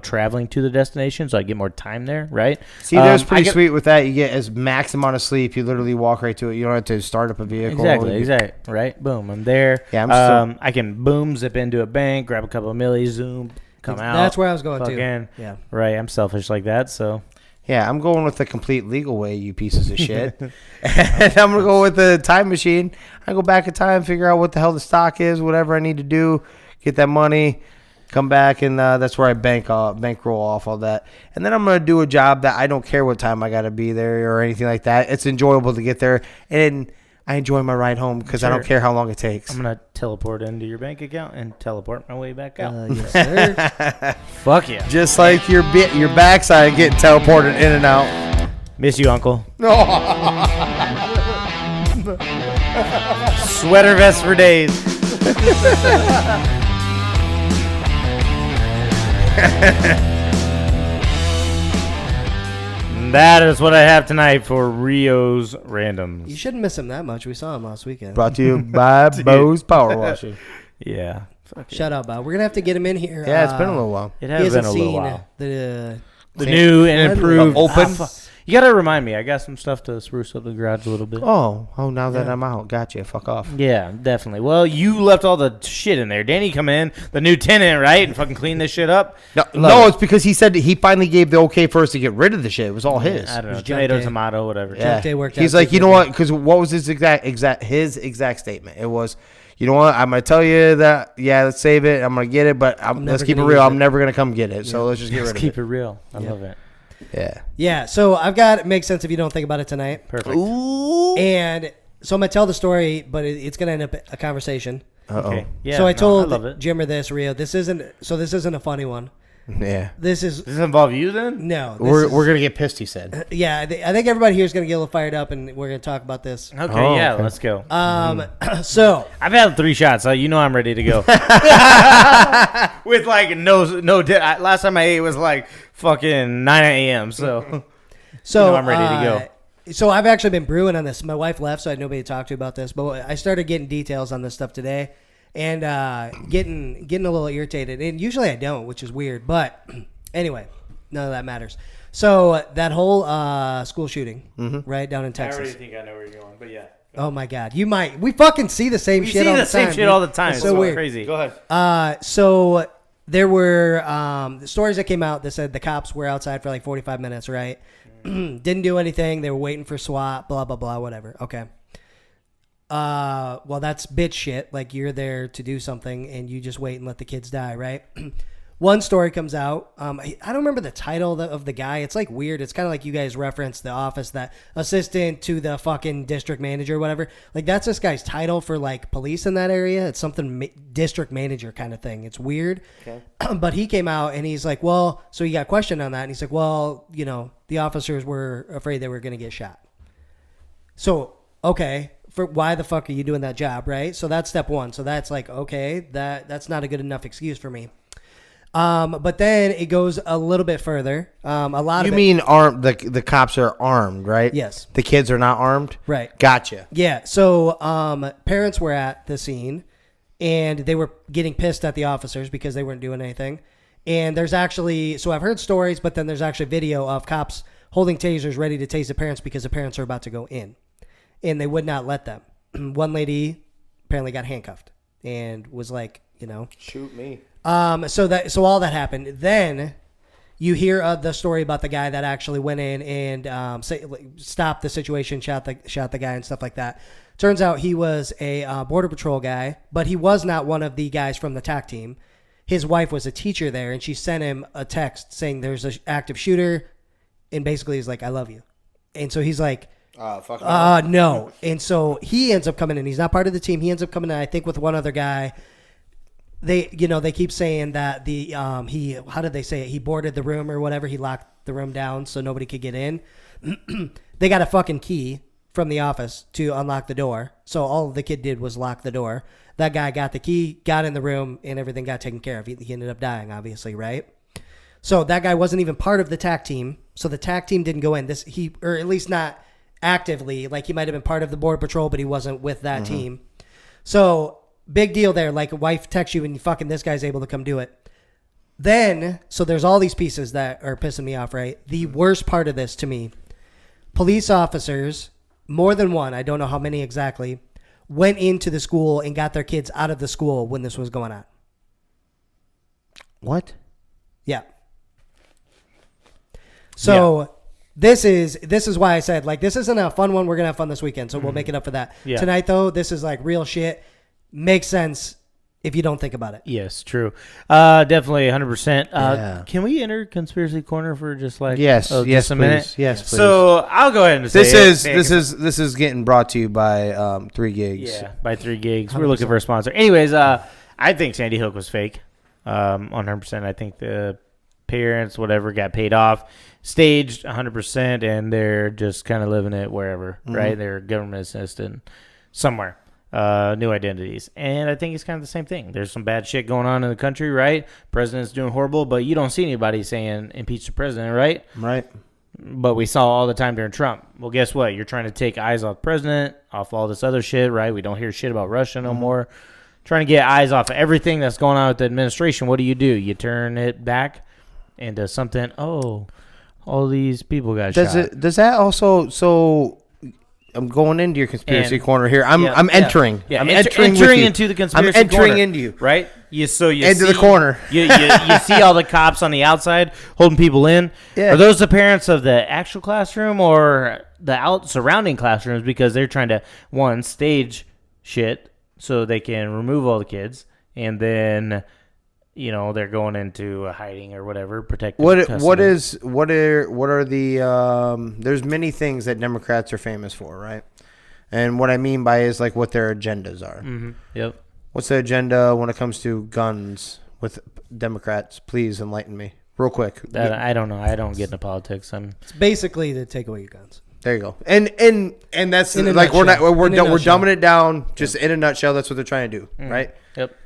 traveling to the destination, so I get more time there, right? See, that's I pretty get- sweet with that. You get as max amount of sleep. You literally walk right to it. You don't have to start up a vehicle. Exactly, right? Boom, I'm there. Yeah, I'm still- I can zip into a bank, grab a couple of millies, zoom, come out. That's where I was going fucking, to. Yeah. Right, I'm selfish like that, so. Yeah, I'm going with the complete legal way, you pieces of shit. And I'm going to go with the time machine. I go back in time, figure out what the hell the stock is, whatever I need to do, get that money, come back, and that's where I bankroll off all that. And then I'm going to do a job that I don't care what time I got to be there or anything like that. It's enjoyable to get there. And I enjoy my ride home because I don't care how long it takes. I'm gonna teleport into your bank account and teleport my way back out. Yes, sir. Fuck yeah. Just like your backside getting teleported in and out. Miss you, Uncle. Sweater vest for days. That is what I have tonight for Rio's Randoms. You shouldn't miss him that much. We saw him last weekend. Brought to you by Bo's Power Washing. Yeah. Shout out, Bob. We're gonna have to get him in here. Yeah, it's been a little while. It He has been hasn't a little seen while. the new and improved. Open. You gotta remind me. I got some stuff to spruce up the garage a little bit. Oh, now that I'm out. Gotcha. Fuck off. Yeah, definitely. Well, you left all the shit in there. Danny come in, the new tenant, right, and fucking clean this shit up. No, it's because he said he finally gave the okay for us to get rid of the shit. It was all his. I don't know. was junk Tomato, day. tomato, whatever. Yeah. day worked He's out like, too you know good. what? Because what was his exact statement? It was, you know what? I'm gonna tell you that. Yeah, let's save it. I'm gonna get it, but let's never keep it gonna real. use I'm it. never gonna come get it. So let's just get rid Let's of keep it. it real. I love it. Yeah. Yeah, so I've got it makes sense if you don't think about it tonight. Perfect. Ooh. And so I'm gonna tell the story, but it's gonna end up a conversation. Okay. Yeah. so I told I love it. Jimmer this, Rio. This isn't a funny one. Yeah. This is Does this involve you then? no. This We're is- gonna get pissed. He said. yeah. I think everybody here is gonna get a little fired up, and we're gonna talk about this. Okay. Oh, yeah. okay. Let's go. So I've had 3 shots, so you know I'm ready to go. With like no. Last time I ate was like fucking 9 a.m. So So I'm ready to go. So I've actually been brewing on this. My wife left, so I had nobody to talk to about this. But I started getting details on this stuff today, and getting a little irritated. And usually I don't, which is weird. But anyway, none of that matters. So that whole school shooting, right down in Texas. think I know where you're going, but yeah. Oh my God, you might. We fucking see the same We shit see all the the same time. shit dude. all the time. It's so weird. Crazy. Go ahead. So there were stories that came out that said the cops were outside for like 45 minutes, right? Didn't do anything. They were waiting for SWAT, blah, blah, blah, whatever. Okay. Well, that's bitch shit. Like, you're there to do something and you just wait and let the kids die, right? One story comes out. I don't remember the title of the guy. It's like weird. It's kind of like you guys referenced The Office, that assistant to the fucking district manager or whatever. Like, that's this guy's title for like police in that area. It's something district manager kind of thing. It's weird. Okay. But he came out and he's like, well, so he got questioned on that. And he's like, well, you know, the officers were afraid they were going to get shot. So, okay. For why the fuck are you doing that job, right? So that's step one. So that's like, okay, that's not a good enough excuse for me. But then it goes a little bit further. A lot You of mean armed? The cops are armed, right? Yes. The kids are not armed. Right. Gotcha. Yeah. So parents were at the scene, and they were getting pissed at the officers because they weren't doing anything. And there's actually, so I've heard stories, but then there's actually video of cops holding tasers ready to tase the parents because the parents are about to go in, and they would not let them. One lady apparently got handcuffed and was like, you know, Shoot me. So all that happened. Then you hear the story about the guy that actually went in and stopped the situation, shot the guy and stuff like that. Turns out he was a border patrol guy, but he was not one of the guys from the TAC team. His wife was a teacher there, and she sent him a text saying there's an active shooter, and basically he's like, I love you. And so he's like, Fuck. no. And so he ends up coming in. He's not part of the team. He ends up coming in, I think, with one other guy. They keep saying that how did they say it? He boarded the room or whatever. He locked the room down so nobody could get in. They got a fucking key from the office to unlock the door. So all the kid did was lock the door. That guy got the key, got in the room, and everything got taken care of. He ended up dying, obviously, right? So that guy wasn't even part of the TAC team. So the TAC team didn't go in. Or at least not actively. Like, he might have been part of the border patrol, but he wasn't with that team. So big deal there. Like, a wife texts you and fucking this guy's able to come do it. Then, so there's all these pieces that are pissing me off, right? The worst part of this to me, police officers, more than one, I don't know how many exactly, went into the school and got their kids out of the school when this was going on. What? Yeah. So this is why I said, like, this isn't a fun one. We're going to have fun this weekend, so we'll make it up for that. Yeah. Tonight, though, this is like real shit. Makes sense if you don't think about it. Yes, true. Definitely 100%. Yeah. Can we enter Conspiracy Corner for just like Yes, just yes, a minute? please. Yes, please. So I'll go ahead and say This is getting brought to you by 3 Gigs. Yeah, by 3 Gigs. We're looking for a sponsor. Anyways, I think Sandy Hook was fake. 100%. I think the parents, whatever, got paid off, staged 100%, and they're just kind of living it wherever, right? They're government assistant somewhere. New identities. And I think it's kind of the same thing. There's some bad shit going on in the country, right? President's doing horrible, but you don't see anybody saying impeach the president, right? Right. But we saw all the time during Trump. Well, guess what? You're trying to take eyes off the president, off all this other shit, right? We don't hear shit about Russia no more. Trying to get eyes off of everything that's going on with the administration. What do? You turn it back into something, all these people got shot. Does that also, so I'm going into your conspiracy corner here. I'm entering. Yeah, I'm entering with you. into the conspiracy I'm entering corner, into you. right? You Into the corner. You see all the cops on the outside holding people in. Yeah. Are those the parents of the actual classroom or the surrounding classrooms? Because they're trying to, one, stage shit so they can remove all the kids, and then they're going into hiding or whatever, protecting custody. What are the there's many things that Democrats are famous for, right? And what I mean by is like what their agendas are. Mm-hmm. Yep. What's the agenda when it comes to guns with Democrats? Please enlighten me real quick. I don't know. I don't get into politics. It's basically to take away your guns. There you go. And that's In a like nutshell. we're In a nutshell. dumbing it down. Just in a nutshell, that's what they're trying to do, right? Yep.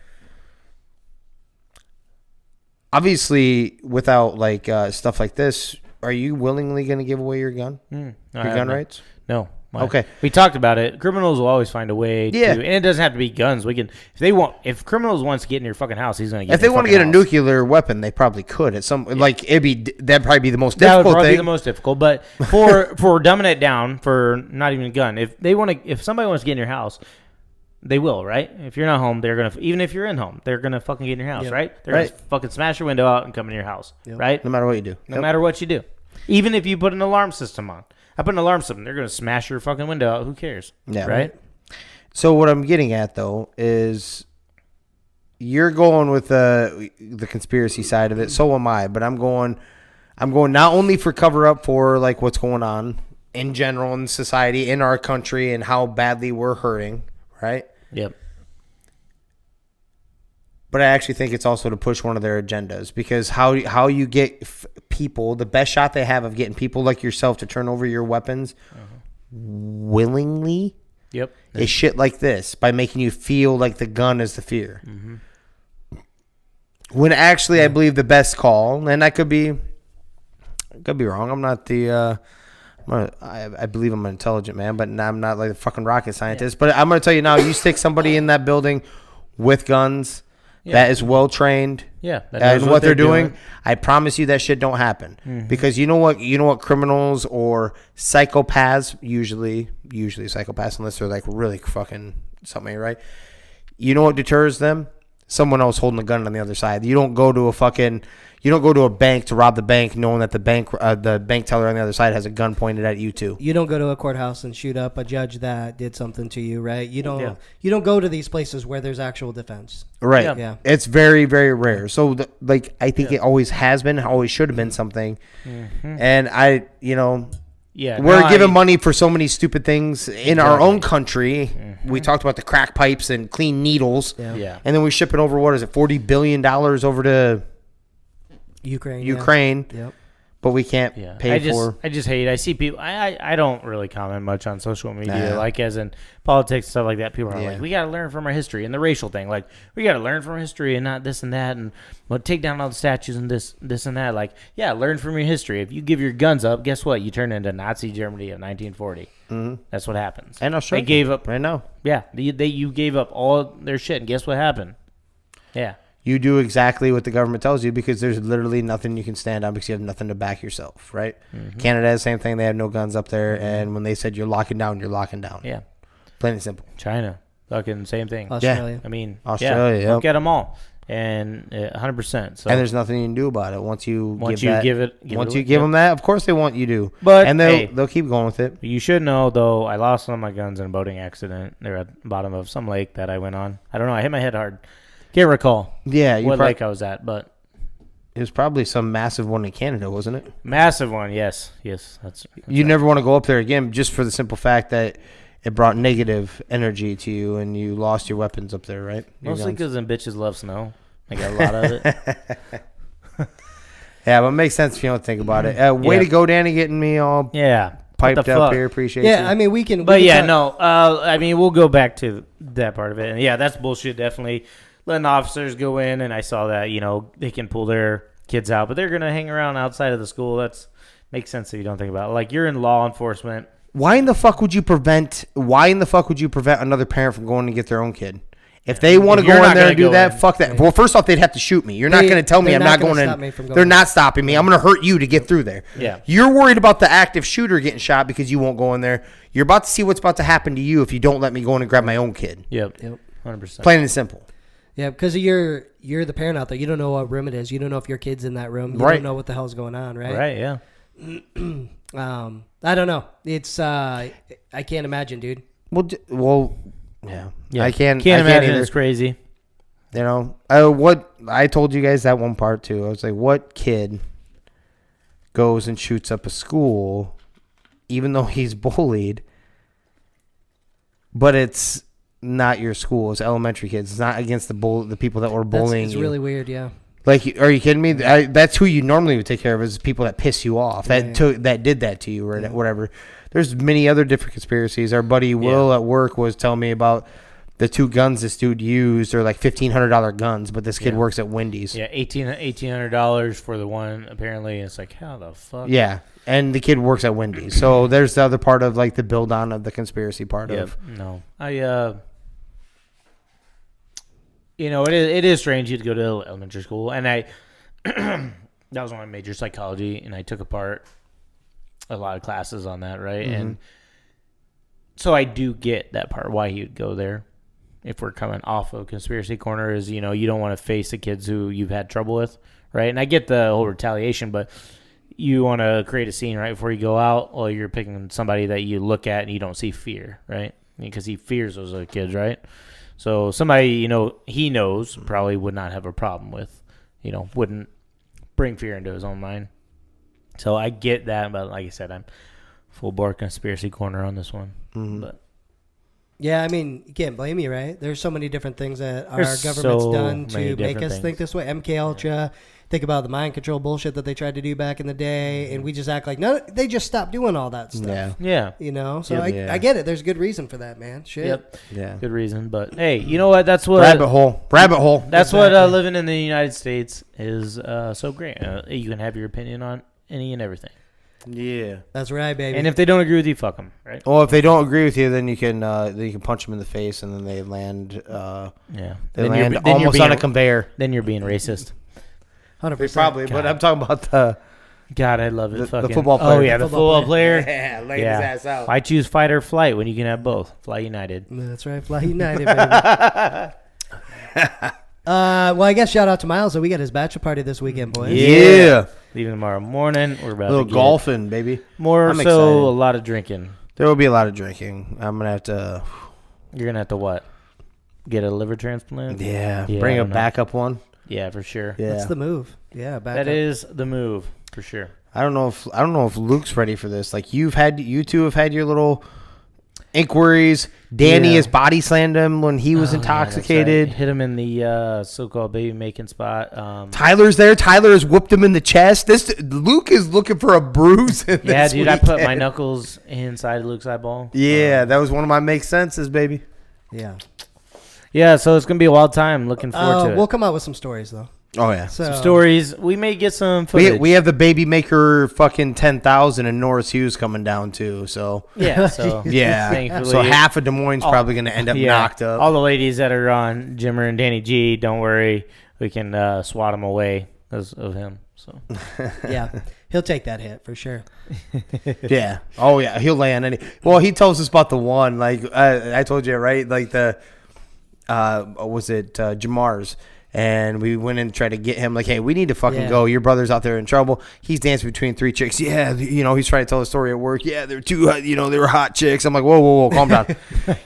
Obviously, without like stuff like this, are you willingly going to give away your gun? Your gun rights? No. Why? Okay. We talked about it. Criminals will always find a way Yeah. and it doesn't have to be guns. We can, if criminals wants to get in your fucking house, he's going to get If they want to get a nuclear weapon, they probably could. At some like that'd probably be the most that would difficult probably thing. be the most difficult. But for dumbing it down for not even a gun, if somebody wants to get in your house, they will, right? If you're not home, they're gonna, even if you're in home, they're gonna fucking get in your house, right? They're gonna fucking smash your window out and come in your house, right? No matter what you do. No matter what you do, even if you put an alarm system on. I put an alarm system. They're gonna smash your fucking window out. Who cares? Yeah. Right. So what I'm getting at though is you're going with the conspiracy side of it. So am I. But I'm going not only for cover up for like what's going on in general in society, in our country, and how badly we're hurting, right? Yep. But I actually think it's also to push one of their agendas, because how you get people, the best shot they have of getting people like yourself to turn over your weapons willingly Yep. is shit like this, by making you feel like the gun is the fear. Mm-hmm. When actually I believe the best call, and I could be wrong. I'm not the I believe I'm an intelligent man, but I'm not like a fucking rocket scientist. But I'm going to tell you now, you stick somebody in that building with guns that is well trained, that and knows what they're doing, I promise you that shit don't happen. Because you know what criminals or psychopaths, usually psychopaths, unless they're like really fucking something, right? You know what deters them? Someone else holding a gun on the other side. You don't go to a bank to rob the bank knowing that the bank teller on the other side has a gun pointed at you too. You don't go to a courthouse and shoot up a judge that did something to you, right? You don't go to these places where there's actual defense. Right. Yeah. It's very, very rare. So I think it always has been, always should have been something. And we're giving money for so many stupid things in our own country. We talked about the crack pipes and clean needles. Yeah. And then we ship it over, what is it, $40 billion over to Ukraine. Yep. But we can't pay for. I just hate. I see people. I don't really comment much on social media, like as in politics and stuff like that. People are like, we got to learn from our history, and the racial thing. Like, we got to learn from history and not this and that, and take down all the statues and this and that. Like, learn from your history. If you give your guns up, guess what? You turn into Nazi Germany of 1940. That's what happens. And Australia. They gave up right now. Yeah, you gave up all their shit, and guess what happened? Yeah. You do exactly what the government tells you, because there's literally nothing you can stand on because you have nothing to back yourself, right? Canada, same thing. They have no guns up there, and when they said you're locking down, you're locking down. Yeah. Plain and simple. China, fucking same thing. Australia. I mean, Australia, look at them all, and 100%. So, and there's nothing you can do about it once you give them that. Of course, they want you to, but and they'll keep going with it. You should know, though. I lost one of my guns in a boating accident. They're at the bottom of some lake that I went on. I don't know. I hit my head hard. Can't recall Yeah, you what prob- lake I was at, but it was probably some massive one in Canada, wasn't it? massive one. Yes. That's You never want to go up there again, just for the simple fact that it brought negative energy to you, and you lost your weapons up there, right? Your mostly guns. because them bitches love snow. I got a lot of it. Yeah, but it makes sense if you don't think about it. Way to go, Danny, getting me all Yeah. piped What the up fuck? here. Appreciate Yeah, you. I mean, we can. But we yeah, can talk- no. I mean, we'll go back to that part of it. And yeah, that's bullshit. Definitely letting officers go in, and I saw that they can pull their kids out, but they're gonna hang around outside of the school. That's makes sense if you don't think about it. Like you're in law enforcement. Why in the fuck would you prevent another parent from going to get their own kid? If they want to If you're go in not there gonna and do go that, in. fuck that. Well, first off, they'd have to shoot me. You're not They- going to tell me they're I'm not not gonna going stop me in. from going They're in. not stopping me. I'm going to hurt you to get through there. Yeah. You're worried about the active shooter getting shot because you won't go in there. You're about to see what's about to happen to you if you don't let me go in and grab my own kid. Yep. Yep. 100%. Plain and simple. Yeah, because you're the parent out there. You don't know what room it is. You don't know if your kid's in that room. You Right. don't know what the hell's going on, right? Right. Yeah. I don't know. It's I can't imagine, dude. Yeah. Yeah. I can't imagine. either. It's crazy. What I told you guys that one part too. I was like, what kid goes and shoots up a school, even though he's bullied, but it's not your school. It's elementary kids. It's not against the people that were bullying It's you. really weird, yeah. Like, are you kidding me? That's who you normally would take care of, is people that piss you off, that did that to you or whatever. There's many other different conspiracies. Our buddy Will at work was telling me about the two guns this dude used are like $1,500 guns, but this kid works at Wendy's. Yeah. $1,800 for the one. Apparently, it's like how the fuck. Yeah, and the kid works at Wendy's. So there's the other part of like the build on of the conspiracy part of. No. It is strange you to go to elementary school, and that was when I majored psychology, and I took apart a lot of classes on that, right? Mm-hmm. And so I do get that part why you'd go there. If we're coming off of conspiracy corner, is you don't want to face the kids who you've had trouble with, right? And I get the whole retaliation, but you want to create a scene right before you go out, or you're picking somebody that you look at and you don't see fear, right? Because he fears those other kids, right? So somebody, he knows probably would not have a problem with, wouldn't bring fear into his own mind. So I get that, but like I said, I'm full bore conspiracy corner on this one. Mm-hmm. But Yeah, I mean, you can't blame me, right? There's so many different things that our There's government's so done many to make different us things. think this way. MK Ultra. Think about the mind control bullshit that they tried to do back in the day, and we just act like no. They just stopped doing all that stuff. Yeah. yeah, So Yep. I get it. There's good reason for that, man. Shit. yep, Yeah. good reason. But hey, you know what? That's what Rabbit hole. That's what Exactly. living in the United States is so great. You can have your opinion on any and everything, Yeah. That's right, baby. and if they don't agree with you, fuck them, right? Well, if they don't agree with you, then you can punch them in the face, and then they land. Yeah, They Then land you're almost being, on a conveyor. Then you're being racist. 100%. Probably, but I'm talking about the. God, I love it. The Fucking, football player. Oh yeah, the football player. Yeah, laying Yeah. his ass out. Why choose fight or flight when you can have both? Fly United. That's right. Fly United, baby. Well, I guess shout out to Miles. So we got his bachelor party this weekend, boys. Yeah. Leaving tomorrow morning. We're about A little to get golfing, baby. more I'm so excited. a lot of drinking. There will be a lot of drinking. I'm gonna have to. You're gonna have to what? Get a liver transplant? Yeah. Yeah, Bring I a don't know. backup one. Yeah, for sure. Yeah. That's the move. Yeah, back That up. is the move for sure. I don't know if Luke's ready for this. Like you two have had your little inquiries. Danny Yeah. has body slammed him when he was Oh, yeah, that's intoxicated. right. Hit him in the so-called baby making spot. Tyler's there. Tyler has whooped him in the chest. Luke is looking for a bruise. In Yeah, this dude, I put my weekend. knuckles inside Luke's eyeball. Yeah, that was one of my make senses, baby. Yeah. Yeah, so it's gonna be a wild time. Looking forward to We'll it. come out with some stories though. Oh yeah. So Some stories. We may get some We footage. we have the baby maker fucking 10,000 and Norris Hughes coming down too. So yeah. So yeah, Thankfully- so half of Des Moines probably going to end up yeah, knocked up. all the ladies that are on Jimmer and Danny G, don't worry, we can swat them away because of him. So yeah, he'll take that hit for sure. Yeah. Oh yeah, he'll land any. Well, he tells us about the one. Like I told you, right? Like the was it Jamar's, And we went in and tried to get him, like, hey, we need to fucking Yeah. go. Your brother's out there in trouble. He's dancing between 3 chicks. Yeah, he's trying to tell a story at work. Yeah, they're two, they were hot chicks. I'm like, whoa, calm down.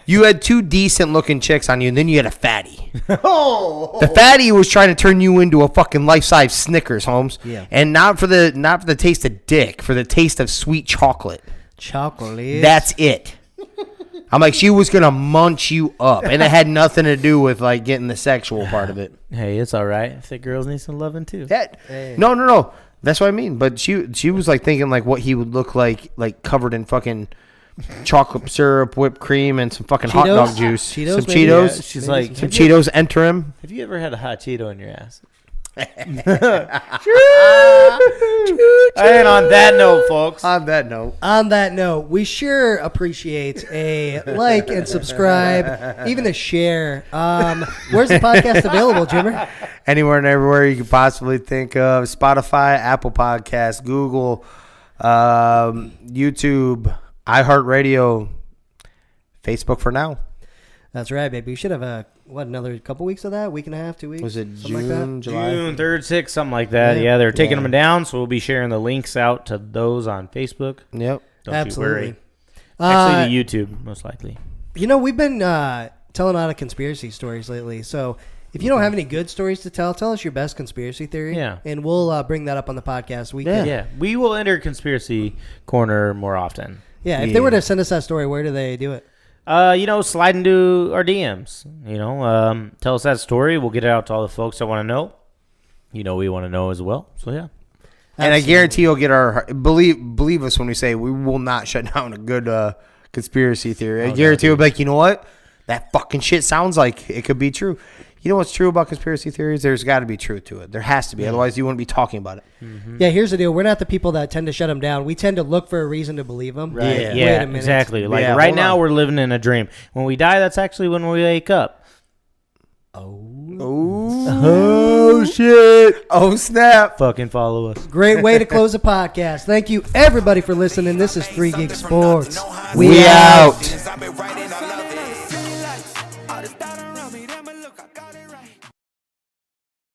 You had 2 decent-looking chicks on you, and then you had a fatty. The fatty was trying to turn you into a fucking life-size Snickers, Holmes. Yeah. And not for the taste of dick, for the taste of sweet chocolate. Chocolate. That's it. I'm like, she was gonna munch you up, and it had nothing to do with like getting the sexual part of it. Hey, it's all right. Thick girls need some loving too. No. That's what I mean. But she was like thinking like what he would look like covered in fucking chocolate syrup, whipped cream, and some fucking hot Cheetos? dog juice. Cheetos, some maybe? Cheetos. Yeah, she's Maybe like, Some Cheetos enter him. have you ever had a hot Cheeto in your ass? And on that note, folks. On that note, On that note, we sure appreciate a like and subscribe, even a share. Where's the podcast available, Jimmer? anywhere and everywhere you could possibly think of: Spotify, Apple Podcasts, Google, YouTube, iHeartRadio, Facebook for now. That's right, baby. We should have another couple weeks of that? Week and a half, 2 weeks? Was it Something like that? June, July? June 3rd, 6th, something like that. Yeah, they're taking them down, so we'll be sharing the links out to those on Facebook. Yep. Don't Absolutely. you worry. Actually, to YouTube, most likely. We've been telling a lot of conspiracy stories lately. So if you don't have any good stories to tell us your best conspiracy theory. Yeah. And we'll bring that up on the podcast. Yeah, we will enter Conspiracy Corner more often. Yeah, if they were to send us that story, where do they do it? Slide into our DMs. Tell us that story. We'll get it out to all the folks that want to know. We want to know as well. So, yeah. And I guarantee you'll get our believe us when we say we will not shut down a good conspiracy theory. I guarantee you'll be like, you know what? That fucking shit sounds like it could be true. You know what's true about conspiracy theories? There's got to be truth to it. There has to be. Otherwise, you wouldn't be talking about it. Mm-hmm. Yeah, here's the deal. We're not the people that tend to shut them down. We tend to look for a reason to believe them. Right. Wait Yeah, a minute. exactly. Like Yeah, right hold now, on. we're living in a dream. When we die, that's actually when we wake up. Oh, shit. Oh, snap. Fucking follow us. Great way to close the podcast. Thank you, everybody, for listening. This is 3 Gig Sports. We out. I've been writing, I love it.